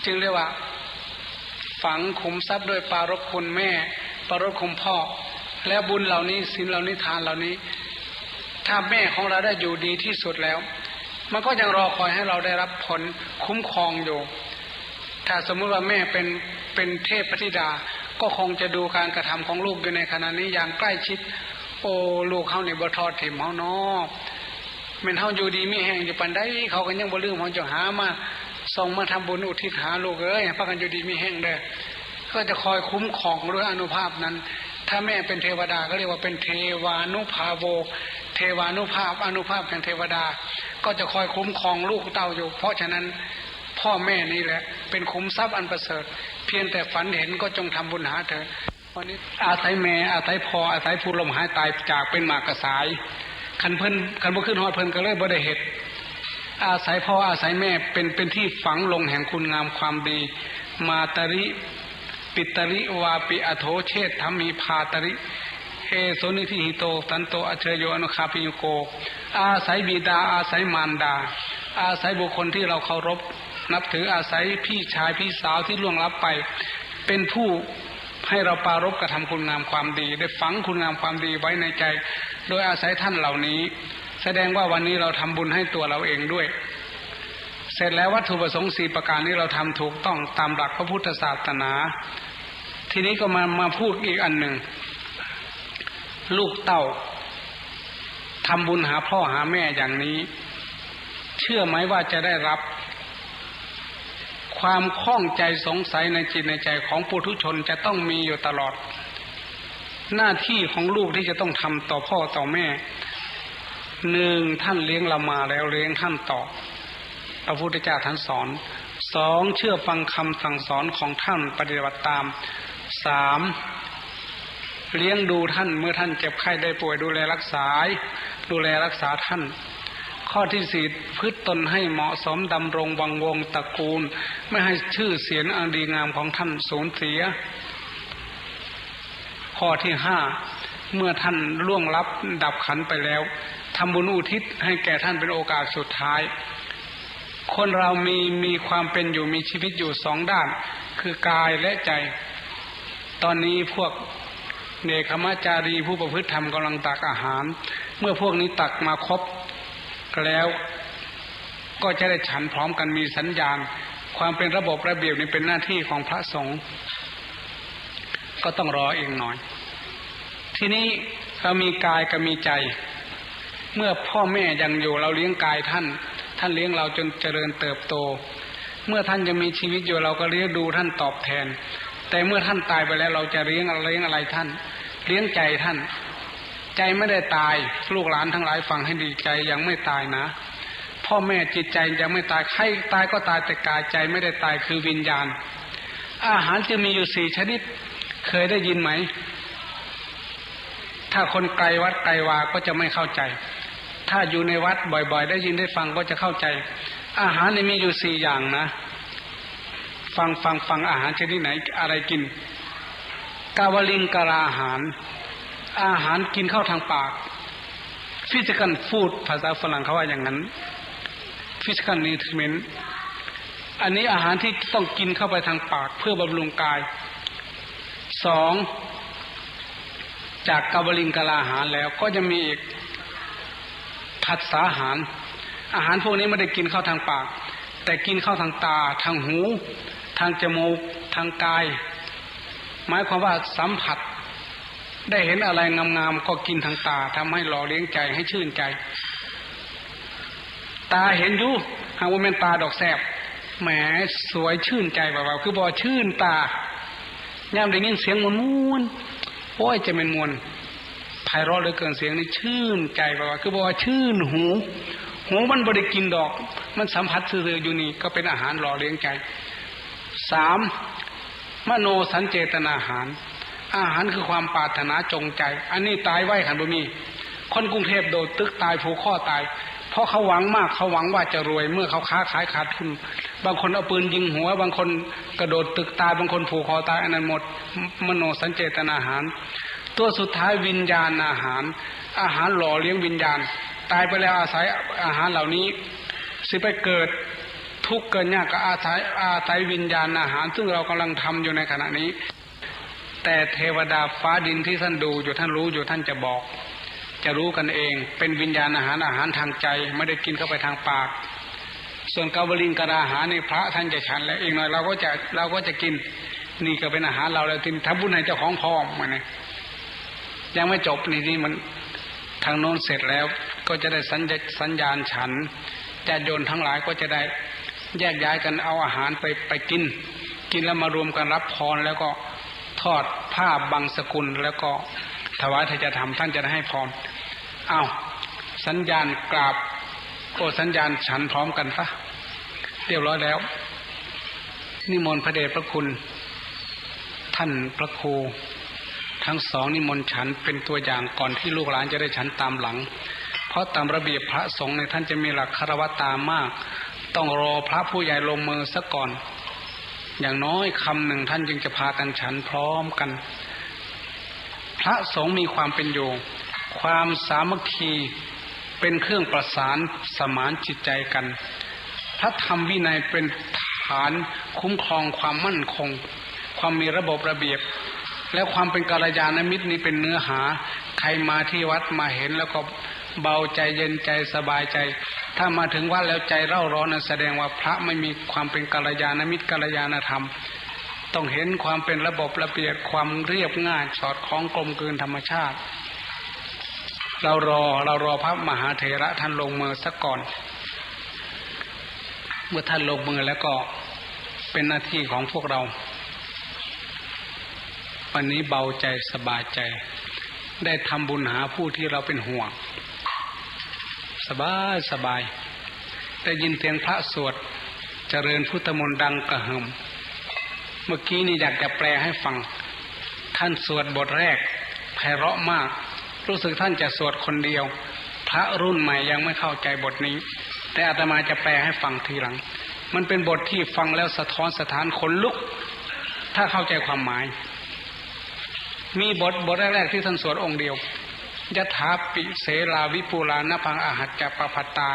จึงเรียกว่าฝังขุมทรัพย์ด้วยปรารภคุณแม่ปรารภคุณพ่อแล้วบุญเหล่านี้ศีลเหล่านี้ทานเหล่านี้ถ้าแม่ของเราได้อยู่ดีที่สุดแล้วมันก็ยังรอคอยให้เราได้รับผลคุ้มครองอยู่ถ้าสมมุติว่าแม่เป็นเทพธิดาก็คงจะดูการกระทำของลูกอยู่ในขณะนี้อย่างใกล้ชิดโอ้ลูกเขานี่บ่ทอดถิ่มเฮาเนาะแม่นเฮาอยู่ดีมีแห้งอยู่ปานใดเขาก็ยังบ่ลืมเฮาจะหามาส่งมาทำบุญอุทิศหาลูกเอ้ยพากันอยู่ดีมีแห้งเด้อก็จะคอยคุ้มครองด้วยอานุภาพนั้นถ้าแม่เป็นเทวดาก็เรียกว่าเป็นเทวานุภาโวเทวานุภาพอานุภาพแห่งเทวดาก็จะคอยคุ้มครองลูกเต้าอยู่เพราะฉะนั้นพ่อแม่นี่แหละเป็นขุมทรัพย์อันประเสริฐเพียงแต่ฝันเห็นก็จงทำบุญหาเถิดวันนี้อาศัยแม่อาศัยพ่ออาศัยผู้ลมหายตายจากเป็นหมากกระสายคันบ่ขึ้นฮอดเพิ่นก็เลยบ่ได้เฮ็ดอาศัยพ่ออาศัยแม่เป็นที่ฝังลงแห่งคุณงามความดีมาตริปิตริวาปิอโธเชตธรรมีภาตริเอโสนิธิหิโตตันโตอเชยโยอนุคาปิโยโกอาศัยบิดาอาศัยมารดาอาศัยบุคคลที่เราเคารพนับถืออาศัยพี่ชายพี่สาวที่ล่วงลับไปเป็นผู้ให้เราปรารภกระทำคุณงามความดีได้ฝังคุณงามความดีไว้ในใจโดยอาศัยท่านเหล่านี้แสดงว่าวันนี้เราทำบุญให้ตัวเราเองด้วยเสร็จแล้ววัตถุประสงค์4ประการนี้เราทำถูกต้องตามหลักพระพุทธศาสนาทีนี้ก็มาพูดอีกอันหนึ่งลูกเต้าทำบุญหาพ่อหาแม่อย่างนี้เชื่อไหมว่าจะได้รับความข้องใจสงสัยในจิตในใจของปุถุชนจะต้องมีอยู่ตลอดหน้าที่ของลูกที่จะต้องทำต่อพ่อต่อแม่1ท่านเลี้ยงเรามาแล้วเลี้ยงท่านต่อพระพุทธเจ้าท่านสอน2เชื่อฟังคำสั่งสอนของท่านปฏิบัติตาม3เลี้ยงดูท่านเมื่อท่านเจ็บไข้ได้ป่วยดูแลรักษาท่านข้อที่4พฤติตนให้เหมาะสมดำรงวังวงตระกูลไม่ให้ชื่อเสียงอันดีงามของท่านสูญเสียข้อที่5เมื่อท่านล่วงลับดับขันไปแล้วทำบุญอุทิศให้แก่ท่านเป็นโอกาสสุดท้ายคนเรามีความเป็นอยู่มีชีวิตอยู่2ด้านคือกายและใจตอนนี้พวกเนคขมจารีผู้ประพฤติธรรมกำลังตักอาหารเมื่อพวกนี้ตักมาครบแล้วก็จะได้ฉันพร้อมกันมีสัญญาณความเป็นระบบระเบียบนี้เป็นหน้าที่ของพระสงฆ์ก็ต้องรอเองหน่อยทีนี้เรามีกายกับมีใจเมื่อพ่อแม่ยังอยู่เราเลี้ยงกายท่านเลี้ยงเราจนเจริญเติบโตเมื่อท่านยังมีชีวิตอยู่เราก็เลี้ยงดูท่านตอบแทนแต่เมื่อท่านตายไปแล้วเราจะเลี้ยงอะไรท่านเลี้ยงใจท่านใจไม่ได้ตายลูกหลานทั้งหลายฟังให้ดีใจยังไม่ตายนะพ่อแม่จิตใจยังไม่ตายใครตายก็ตายแต่กายใจไม่ได้ตายคือวิญญาณอาหารจะมีอยู่4ชนิดเคยได้ยินไหม ถ้าคนไกลวัดไกลวาก็จะไม่เข้าใจถ้าอยู่ในวัดบ่อยๆได้ยินได้ฟังก็จะเข้าใจอาหารนี่มีอยู่4อย่างนะฟังอาหารชนิดไหนอะไรกินกาวลิงกราอาหารกินเข้าทางปากphysical food ภาษาฝรั่งเขาว่าอย่างนั้น physical nutriment อันนี้อาหารที่ต้องกินเข้าไปทางปากเพื่อบำรุงกาย2จากกาวลิงกราอาหารแล้วก็จะมีอีกผัสสะอาหารพวกนี้ไม่ได้กินเข้าทางปากแต่กินเข้าทางตาทางหูทางจมูกทางกายหมายความว่าสัมผัสได้เห็นอะไรงามๆก็กินทางตาทำให้หล่อเลี้ยงใจให้ชื่นใจตาเห็นอยู่หากว่าเป็นตาดอกแสบแหมสวยชื่นใจแบบคือบอกชื่นตายามได้ยินเสียงมวนๆโอ้ยจะเป็นมวลไพเราะเหลือเกินเสียงนี้ชื่นใจแบบคือบอกชื่นหูมันบ่ได้กินดอกมันสัมผัสซื่อๆอยู่นี่ก็เป็นอาหารหล่อเลี้ยงใจ3มโนสัญเจตนาอาหารคือความปรารถนาจงใจอันนี้ตายไว้ขันบ่มีคนกรุงเทพโดดตึกตายผูกข้อตายเพราะเขาหวังมากเขาหวังว่าจะรวยเมื่อเขาค้าขายขาดทุนบางคนเอาปืนยิงหัวบางคนกระโดดตึกตายบางคนผูกคอตายอันนั้นหมดมโนสัญเจตนาอาหารตัวสุดท้ายวิญญาณอาหารหล่อเลี้ยงวิญญาณตายไปแล้วอาศัยอาหารเหล่านี้สิไปเกิดทุกข์เกินยากก็อาศัยวิญญาณอาหารซึ่งเรากำลังทำอยู่ในขณะนี้แต่เทวดาฟ้าดินที่ท่านดูอยู่ท่านรู้อยู่ท่านจะบอกจะรู้กันเองเป็นวิญญาณอาหารทางใจไม่ได้กินเข้าไปทางปากส่วนกาวลิงกราอาหารในพระท่านจะฉันแล้วอีกหน่อยเราก็จะกินนี่ก็เป็นอาหารเราแล้วที่ทำบุญให้เจ้าของพร้อมมาเนี่ยยังไม่จบนี่มันทางโน้นเสร็จแล้วก็จะได้สัญญาณฉันญาติโยมทั้งหลายก็จะได้แยกย้ายกันเอาอาหารไปกินแล้วมารวมกันรับพรแล้วก็ทอดผ้าบังสกุลแล้วก็ถวายทายธรรมท่านจะได้ให้พรเอาสัญญาณกราบสัญญาณฉันพร้อมกันซะเรียบร้อยแล้วนิมนต์พระเดชพระคุณท่านพระครูทั้งสองนิมนต์ฉันเป็นตัวอย่างก่อนที่ลูกหลานจะได้ฉันตามหลังเพราะตามระเบียบพระสงฆ์ในท่านจะมีหลักคารวะตามากต้องรอพระผู้ใหญ่ลงมือซะก่อนอย่างน้อยคำหนึ่งท่านจึงจะพากันฉันพร้อมกันพระสงฆ์มีความเป็นอยู่ความสามัคคีเป็นเครื่องประสานสมานจิตใจกันพระธรรมวินัยเป็นฐานคุ้มครองความมั่นคงความมีระบบระเบียบและความเป็นกัลยาณมิตรนี้เป็นเนื้อหาใครมาที่วัดมาเห็นแล้วก็เบาใจเย็นใจสบายใจถ้ามาถึงวัดแล้วใจเร่าร้อนนั้นแสดงว่าพระไม่มีความเป็นกัลยาณมิตรกัลยาณธรรมต้องเห็นความเป็นระบบระเบียบความเรียบง่ายสอดคล้องกลมกลืนธรรมชาติเรารอพระมหาเถระท่านลงมือซะก่อนเมื่อท่านลงมือแล้วก็เป็นหน้าที่ของพวกเราวันนี้เบาใจสบายใจได้ทำบุญหาผู้ที่เราเป็นห่วงสบายได้ยินเสียงพระสวดเจริญพุทธมนต์ดังกระหึ่มเมื่อกี้นี่อยากจะแปลให้ฟังท่านสวดบทแรกไพเราะมากรู้สึกท่านจะสวดคนเดียวพระรุ่นใหม่ยังไม่เข้าใจบทนี้แต่อาตมาจะแปลให้ฟังทีหลังมันเป็นบทที่ฟังแล้วสะท้อนสถานขนลุกถ้าเข้าใจความหมายมีบทแรกๆที่ท่านสวดองค์เดียวยถาปิเสลาวิปูลานพังอาหัจจปปัตตา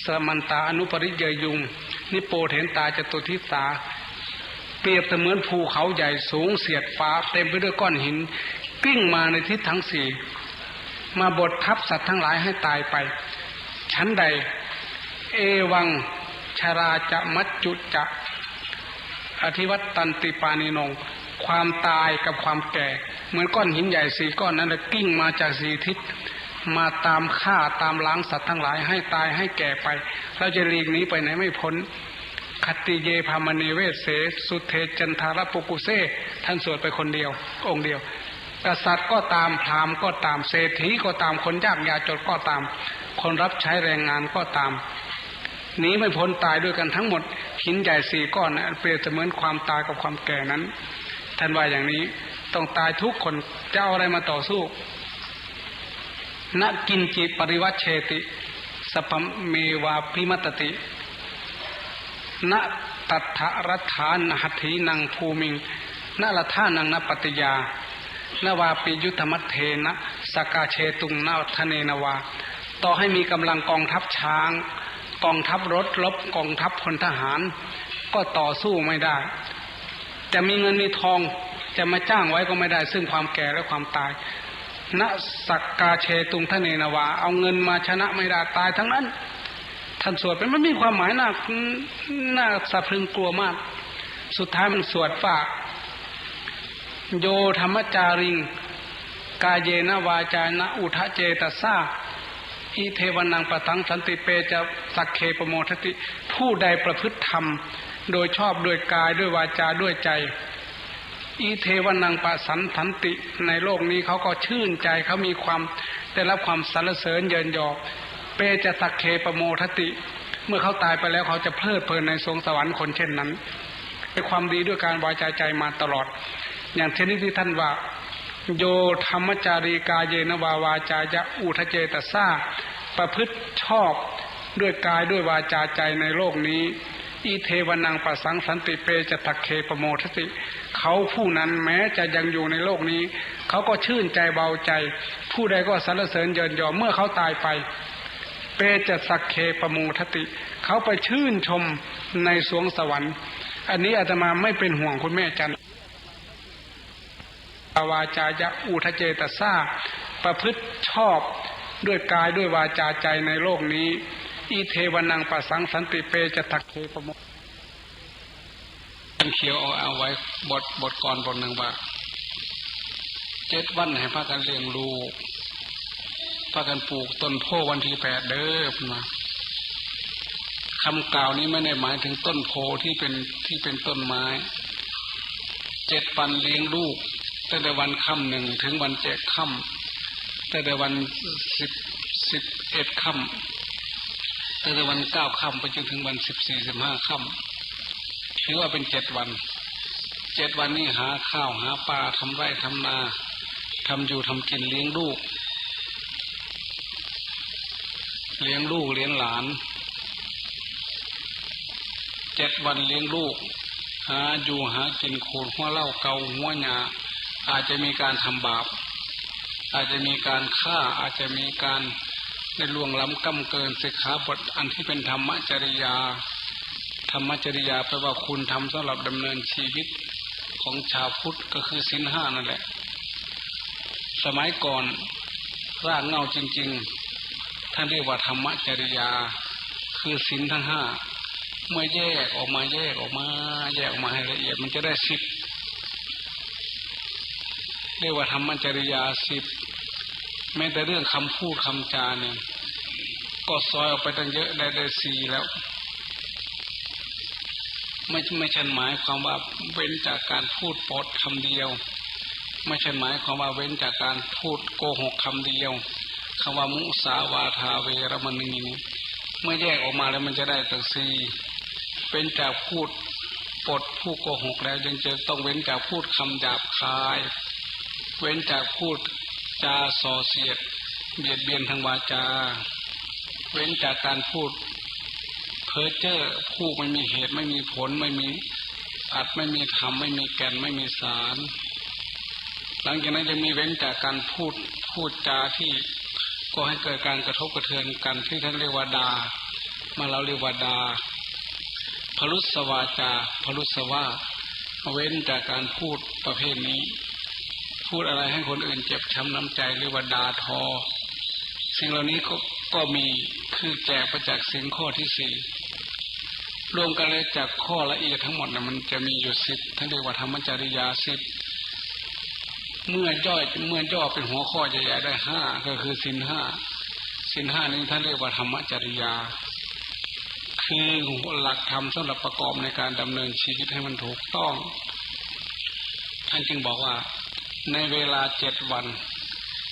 สมันตาอนุปริยยุงนิโปเถนตาจตุทิสาเปรียบเสมือนภูเขาใหญ่สูงเสียดฟ้าเต็มไปด้วยก้อนหินกลิ้งมาในทิศทั้งสี่มาบดทับสัตว์ทั้งหลายให้ตายไปชั้นใดเอวังชราจะมัจจุจะอธิวัตตันติปานิโนความตายกับความแก่เหมือนก้อนหินใหญ่4ก้อนนั้นกลิ้งมาจาก4ทิศมาตามฆ่าตามล้างสัตว์ทั้งหลายให้ตายให้แก่ไปเราจะหลีกหนีไปไหนไม่พ้นคติเยพามณีเวเสสุเทจันทารปุกุเซท่านสวดไปคนเดียวองค์เดียวกษัตริย์ก็ตามพราหมณ์ก็ตามเศรษฐีก็ตามคนยากยาจนก็ตามคนรับใช้แรงงานก็ตามหนีไม่พ้นตายด้วยกันทั้งหมดหินใหญ่4ก้อนเปรียบเสมือนความตายกับความแก่นั้นท่านว่าอย่างนี้ต้องตายทุกคนจะเอาอะไรมาต่อสู้ นกินจิปริวัชเชติสัพพเมวาพิมัตตินตัทธรัฐานะหัตถีนังภูมิงนรัฐานังนปฏิยานวาปิยุทธมัตเทนะสกาเชตุงนาทเนนวาต่อให้มีกำลังกองทัพช้างกองทัพรถลบกองทัพพลทหารก็ต่อสู้ไม่ได้จะมีเงินมีทองจะมาจ้างไว้ก็ไม่ได้ซึ่งความแก่และความตายณสักกาเชตุงทเนนวาเอาเงินมาชนะไม่ได้ตายทั้งนั้นท่านสวดเป็นมันมีความหมายน่าสะพรึงกลัวมากสุดท้ายมันสวดว่าโยธรรมจาริงกายเยนะวาจานะอุทะเจตสาอิเทวนังปะทังสันติเปจะสักเคปโมทติผู้ใดประพฤติธรรมโดยชอบด้วยกายด้วยวาจาด้วยใจอิเทวนังปะสันติในโลกนี้เขาก็ชื่นใจเขามีความได้รับความสรรเสริญเยินยอเปจะสักเคปโมทติเมื่อเขาตายไปแล้วเขาจะเพลิดเพลินในสวงสวรรค์คนเช่นนั้นเป็นความดีด้วยการวาจาใจมาตลอดอย่างเช่นที่ท่านว่าโยธรรมจารีกาเยนะวาจายะอุทะเจตสาประพฤติชอบด้วยกายด้วยวาจาใจในโลกนี้อิเทวนังปะสังสันติเปจะตักเคปโมทติเขาผู้นั้นแม้จะยังอยู่ในโลกนี้เขาก็ชื่นใจเบาใจผู้ใดก็สรรเสริญเยินยอเมื่อเขาตายไปเปจะสักเคปโมทติเขาไปชื่นชมในสวงสวรรค์อันนี้อาตมาไม่เป็นห่วงคุณแม่จันวาจายะอุทะเจตสาประพฤติชอบด้วยกายด้วยวาจาใจในโลกนี้อิเทวนังปะสังสันติเปจะตักเคปโมเขียวเอาไว้บทก่อนบทหนึ่งว่า7 วันให้พากันเลี้ยงลูกพากันปลูกต้นโพวันที่8เด้อพุ่นว่าคำกล่าวนี้ไม่ได้หมายถึงต้นโพที่เป็นต้นไม้7 วันเลี้ยงลูกตั้งแต่วันค่ำ1ถึงวัน7ค่ำตั้งแต่วัน11ค่ำตั้งแต่วัน9ค่ำไปจนถึงวัน14 15ค่ำถือว่าเป็น7 วัน7 วันนี้หาข้าวหาปลาทำไร่ทำนาทำอยู่ทำกินเลี้ยงลูกเลี้ยงหลาน7 วันเลี้ยงลูกหาอยู่หากินขูดหัวเหล้าเกาหัวหญ้าอาจจะมีการทำบาปอาจจะมีการฆ่าอาจจะมีการในล่วงล้ำก้ำเกินสิกขาบทอันที่เป็นธรรมจริยาแปลว่าคุณทำสำหรับดำเนินชีวิตของชาวพุทธก็คือศีล5นั่นแหละสมัยก่อนรากเหง้าจริงๆท่านเรียกว่าธรรมจริยาคือศีลทั้ง5เมื่อแยกออกมาให้ละเอียดมันจะได้10เรียกว่าธรรมจริยา10แม้แต่เรื่องคำพูดคำจาเนี่ยก็ซอยออกไปตั้งเยอะได้4แล้วไม่ใช่หมายความว่าเว้นจากการพูดปดคำเดียวไม่ใช่หมายความว่าเว้นจากการพูดโกหกคำเดียวคำว่ามุสาวาทาเวรมณีเมื่อแยกออกมาแล้วมันจะได้ตั้ง4เป็นจากพูดปดผู้โกหกแล้วยังจะต้องเว้นจากพูดคำหยาบคายเว้นจากพูดจาส่อเสียดเบียดเบียนทางวาจาเว้นจากการพูดเพ้อเจ้อผู้ไม่มีเหตุไม่มีผลไม่มีอัดไม่มีธรรมไม่มีแก่นไม่มีสารหลังจากนั้นจะมีเว้นจากการพูดจาที่ก็ให้เกิดการกระทบกระเทือนกันที่ท่านเรียกว่าดามาเราเรียกว่าดาพลุสวาจาพลุสวาเว้นจากการพูดประเภทนี้พูดอะไรให้คนอื่นเจ็บช้ำน้ำใจเรียกว่าดาทอสิ่งเหล่านี้ก็มีคือแจกประจากสิ่งข้อที่4รวมกันเลยจากข้อละเอียดทั้งหมดมันจะมีอยู่10ท่านเรียกว่าธรรมจริยา10เมื่อย่อเป็นหัวข้อใหญ่ๆได้5ก็คือศีล5นี้ท่านเรียกว่าธรรมจริยาคือหลักธรรมสำหรับประกอบในการดำเนินชีวิตให้มันถูกต้องท่านจึงบอกว่าในเวลา7 วัน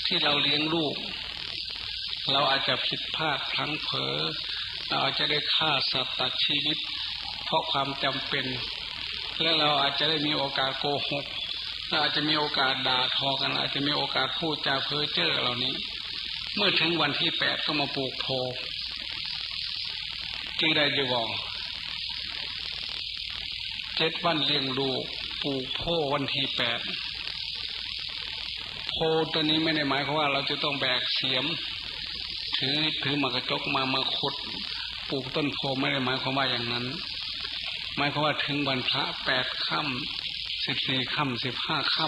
ที่เราเลี้ยงลูกเราอาจจะผิดพลาดพลั้งเผลอเราอาจจะได้ฆ่าสัตว์ตัดชีวิตเพราะความจำเป็นและเราอาจจะได้มีโอกาสโกหกเราอาจจะมีโอกาสด่าทอกันอาจจะมีโอกาสพูดจาเพ้อเจ้อเหล่านี้ เมื่อถึงวันที่8ก็มาปลูกโพจึงได้อยู่บ่7 วันเลี้ยงลูกปลูกโพวันที่8โพตัวนี้ไม่ได้หมายความว่าเราจะต้องแบกเสียมถือหมากระจกมาขุดปลูกต้นโพไม่ได้หมายความว่าอย่างนั้นหมายความว่าถึงวันพระ8 ค่ำ14 ค่ำ15 ค่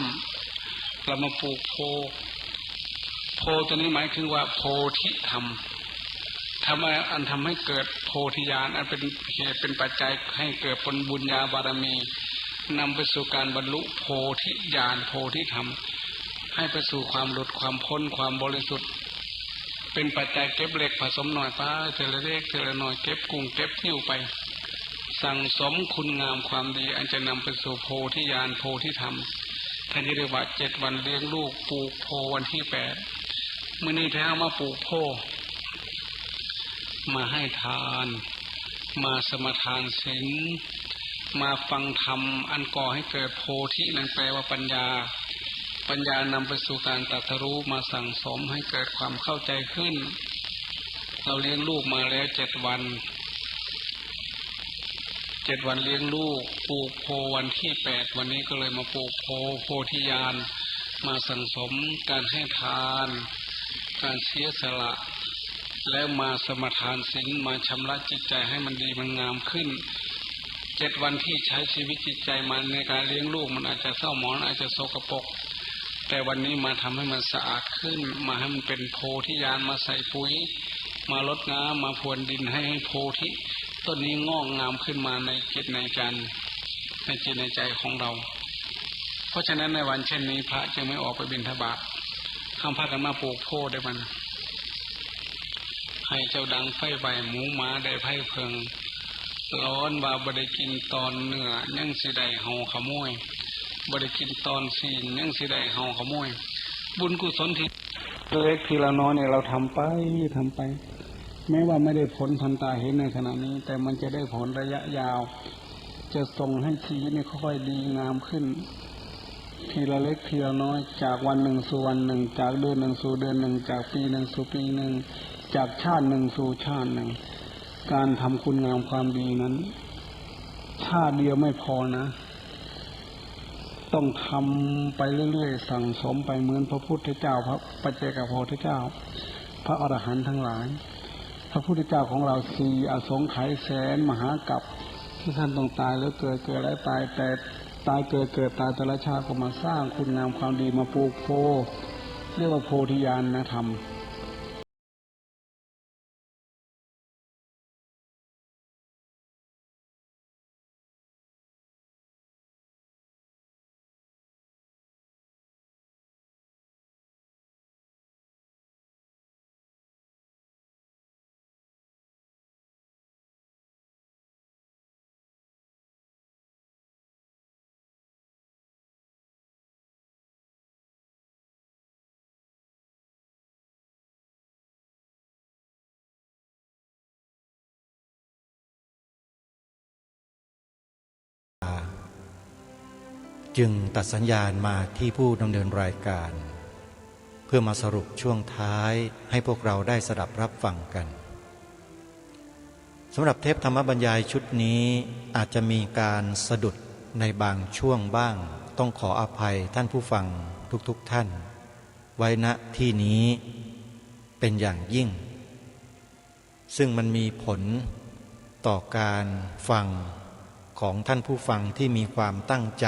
ำเรามาปลูกโพตัวนี้หมายถึงว่าโพธิธรรมทำให้เกิดโพธิญาณอันเป็นเหตุเป็นปัจจัยให้เกิดผลบุญญาบารมีนำไปสู่การบรรลุโพธิญาณโพธิธรรมให้ไปสู่ความหลุดความพ้นความบริสุทธิ์เป็นปัจจัยเก็บเล็กผสมหน่อยป้าเทละเล็กเทละน้อยเก็บกุ้งเก็บหิ้วไปสั่งสมคุณงามความดีอันจะนำไปสู่โพธิญาณโพธิธรรมท่านเรียกว่า7 วันเลี้ยงลูกปลูกโพวันที่8มื้อนี้แท้มาปลูกโพมาให้ทานมาสมทานศีลมาฟังธรรมอันก่อให้เกิดโพธินั่นแปลว่าปัญญานำไปสู่การตรัสรู้มาสั่งสมให้เกิดความเข้าใจขึ้นเราเลี้ยงลูกมาแล้ว7 วันเลี้ยงลูกปลูกโพวันที่8วันนี้ก็เลยมาปลูกโพธิญาณมาสั่งสมการให้ทานการเสียสละแล้วมาสมทานศีลมาชำระจิตใจให้มันดีมันงามขึ้น7 วันที่ใช้ชีวิตจิตใจมาในการเลี้ยงลูกมันอาจจะเศร้าหมองอาจจะโสกปรกแต่วันนี้มาทำให้มันสะอาดขึ้นมาให้มันเป็นโพธิญาณมาใส่ปุ๋ยมารดน้ำมาพรวนดินให้โพธิต้นนี้งอกงามขึ้นมาในจิตในใจของเราเพราะฉะนั้นในวันเช่นนี้พระจึงไม่ออกไปบิณฑบาตข้ามพากันมาปลูกโพได้มันให้เจ้าดังไฟใบหมูหมาได้ไผ่เพิงร้อนว่าบ่ได้กินตอนเนื้อยังสิได้เฮาขโมยบ่ได้กินตอนศีลยังสิได้เฮาขโมยบุญกุศลที่เล็กทีละน้อยเนี่ยเราทำไปแม้ว่าไม่ได้ผลทันตาเห็นในขณะนี้แต่มันจะได้ผลระยะยาวจะส่งให้ชีวิตเนี่ยค่อยๆดีงามขึ้นทีละเล็กทีละน้อยจากวันหนึ่งสู่วันหนึ่งจากเดือนหนึ่งสู่เดือนหนึ่งจากปีหนึ่งสู่ปีหนึ่งจากชาติหนึ่งสู่ชาติหนึ่งการทำคุณงามความดีนั้นชาติเดียวไม่พอนะต้องทำไปเรื่อยๆสั่งสมไปเหมือนพระพุทธเจ้าพระปัจเจกพุทธเจ้าพระอรหันต์ทั้งหลายพระพุทธเจ้าของเรา4 อสงไขยแสนมหากัปที่ท่านต้องตายแล้วเกิดแล้วตายแต่ตายเกิดตายแต่ละชาติก็มาสร้างคุณงามความดีมาปลูกโพเรียกว่าโพธิญาณธรรมจึงตัดสัญญาณมาที่ผู้ดำเนินรายการเพื่อมาสรุปช่วงท้ายให้พวกเราได้สดับรับฟังกันสำหรับเทปธรรมบรรยายชุดนี้อาจจะมีการสะดุดในบางช่วงบ้างต้องขออภัยท่านผู้ฟังทุกท่านไว้ณที่นี้เป็นอย่างยิ่งซึ่งมันมีผลต่อการฟังของท่านผู้ฟังที่มีความตั้งใจ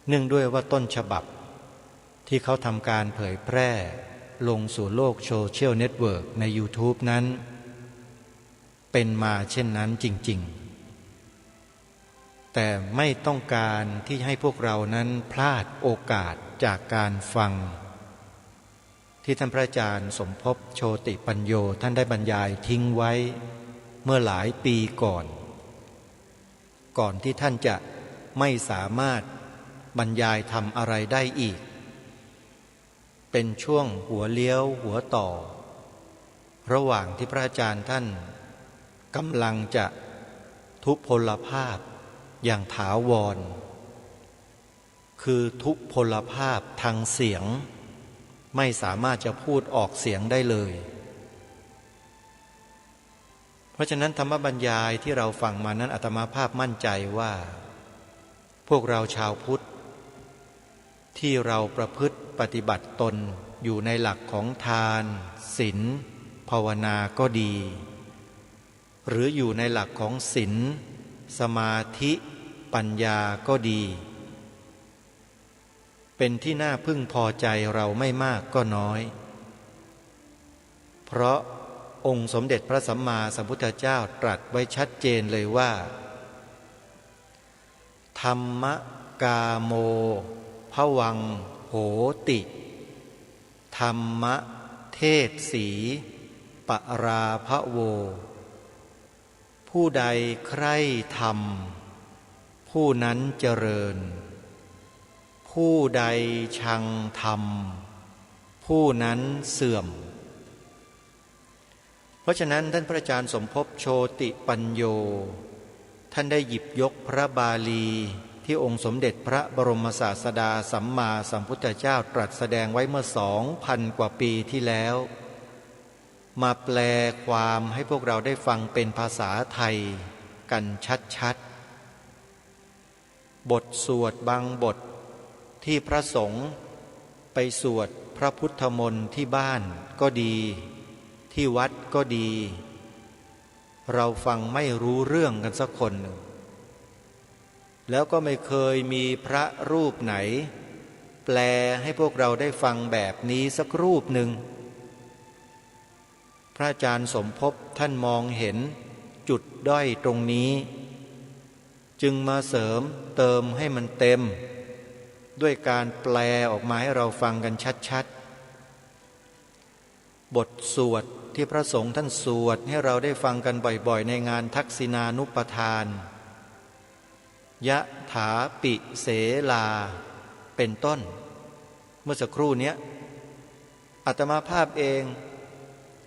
เนื่องด้วยว่าต้นฉบับที่เขาทำการเผยแพร่ลงสู่โลกโซเชียลเน็ตเวิร์กใน YouTube นั้นเป็นมาเช่นนั้นจริงๆแต่ไม่ต้องการที่ให้พวกเรานั้นพลาดโอกาสจากการฟังที่ท่านพระอาจารย์สมภพโชติปัญโยท่านได้บรรยายทิ้งไว้เมื่อหลายปีก่อนที่ท่านจะไม่สามารถบรรยายทำอะไรได้อีกเป็นช่วงหัวเลี้ยวหัวต่อระหว่างที่พระอาจารย์ท่านกำลังจะทุพพลภาพอย่างถาวรคือทุพพลภาพทางเสียง ไม่สามารถจะพูดออกเสียงได้เลยเพราะฉะนั้นธรรมบรรยายที่เราฟังมานั้นอาตมาภาพมั่นใจว่าพวกเราชาวพุทธที่เราประพฤติปฏิบัติตนอยู่ในหลักของทานศีลภาวนาก็ดีหรืออยู่ในหลักของศีลสมาธิปัญญาก็ดีเป็นที่น่าพึงพอใจเราไม่มากก็น้อยเพราะองค์สมเด็จพระสัมมาสัมพุทธเจ้าตรัสไว้ชัดเจนเลยว่าธรรมกาโมภวังโหติธรรมเทศสีปราภโวผู้ใดใคร่ธรรมผู้นั้นเจริญผู้ใดชังธรรมผู้นั้นเสื่อมเพราะฉะนั้นท่านพระอาจารย์สมภพโชติปัญโยท่านได้หยิบยกพระบาลีที่องค์สมเด็จพระบรมศาสดาสัมมาสัมพุทธเจ้าตรัสแสดงไว้เมื่อ 2,000 กว่าปีที่แล้วมาแปลความให้พวกเราได้ฟังเป็นภาษาไทยกันชัดๆบทสวดบางบทที่พระสงฆ์ไปสวดพระพุทธมนต์ที่บ้านก็ดีที่วัดก็ดีเราฟังไม่รู้เรื่องกันสักคนหนึ่งแล้วก็ไม่เคยมีพระรูปไหนแปลให้พวกเราได้ฟังแบบนี้สักรูปหนึ่งพระอาจารย์สมภพท่านมองเห็นจุดด้อยตรงนี้จึงมาเสริมเติมให้มันเต็มด้วยการแปลออกมาให้เราฟังกันชัดๆบทสวดที่พระสงฆ์ท่านสวดให้เราได้ฟังกันบ่อยๆในงานทักษิณานุปทานยะถาปิเสลาเป็นต้นเมื่อสักครู่นี้อาตมาภาพเอง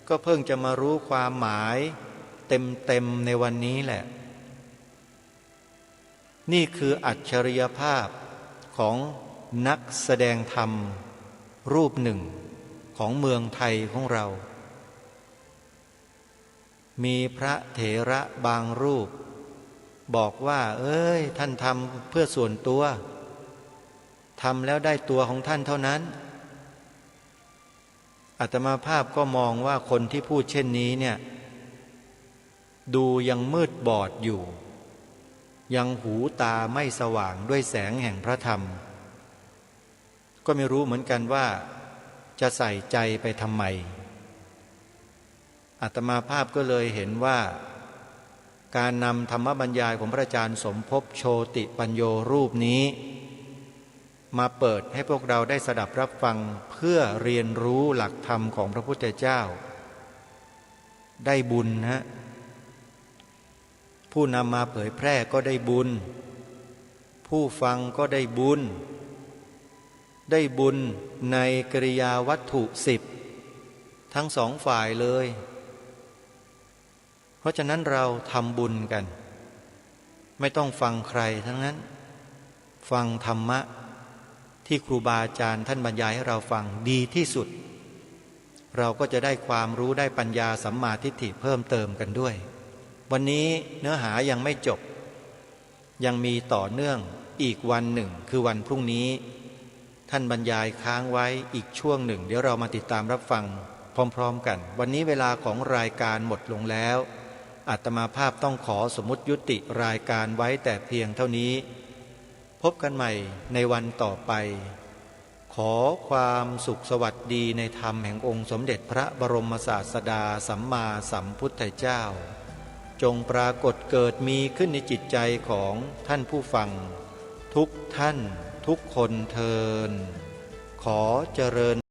ก็เพิ่งจะมารู้ความหมายเต็มๆในวันนี้แหละนี่คืออัจฉริยภาพของนักแสดงธรรมรูปหนึ่งของเมืองไทยของเรามีพระเถระบางรูปบอกว่าท่านทำเพื่อส่วนตัวทำแล้วได้ตัวของท่านเท่านั้นอาตมาภาพก็มองว่าคนที่พูดเช่นนี้เนี่ยดูยังมืดบอดอยู่ยังหูตาไม่สว่างด้วยแสงแห่งพระธรรมก็ไม่รู้เหมือนกันว่าจะใส่ใจไปทำไมอาตมาภาพก็เลยเห็นว่าการนำธรรมบรรยายของพระอาจารย์สมภพโชติปัญโยรูปนี้มาเปิดให้พวกเราได้สดับรับฟังเพื่อเรียนรู้หลักธรรมของพระพุทธเจ้าได้บุญนะผู้นำมาเผยแพร่ก็ได้บุญผู้ฟังก็ได้บุญได้บุญในกิริยาวัตถุ10ทั้งสองฝ่ายเลยเพราะฉะนั้นเราทำบุญกันไม่ต้องฟังใครทั้งนั้นฟังธรรมะที่ครูบาอาจารย์ท่านบรรยายให้เราฟังดีที่สุดเราก็จะได้ความรู้ได้ปัญญาสัมมาทิฏฐิเพิ่มเติมกันด้วยวันนี้เนื้อหายังไม่จบยังมีต่อเนื่องอีกวันหนึ่งคือวันพรุ่งนี้ท่านบรรยายค้างไว้อีกช่วงหนึ่งเดี๋ยวเรามาติดตามรับฟังพร้อมๆกันวันนี้เวลาของรายการหมดลงแล้วอาตมาภาพต้องขอสมมุติยุติรายการไว้แต่เพียงเท่านี้พบกันใหม่ในวันต่อไปขอความสุขสวัสดีในธรรมแห่งองค์สมเด็จพระบรมศาสดาสัมมาสัมพุทธเจ้าจงปรากฏเกิดมีขึ้นในจิตใจของท่านผู้ฟังทุกท่านทุกคนเทอญขอเจริญ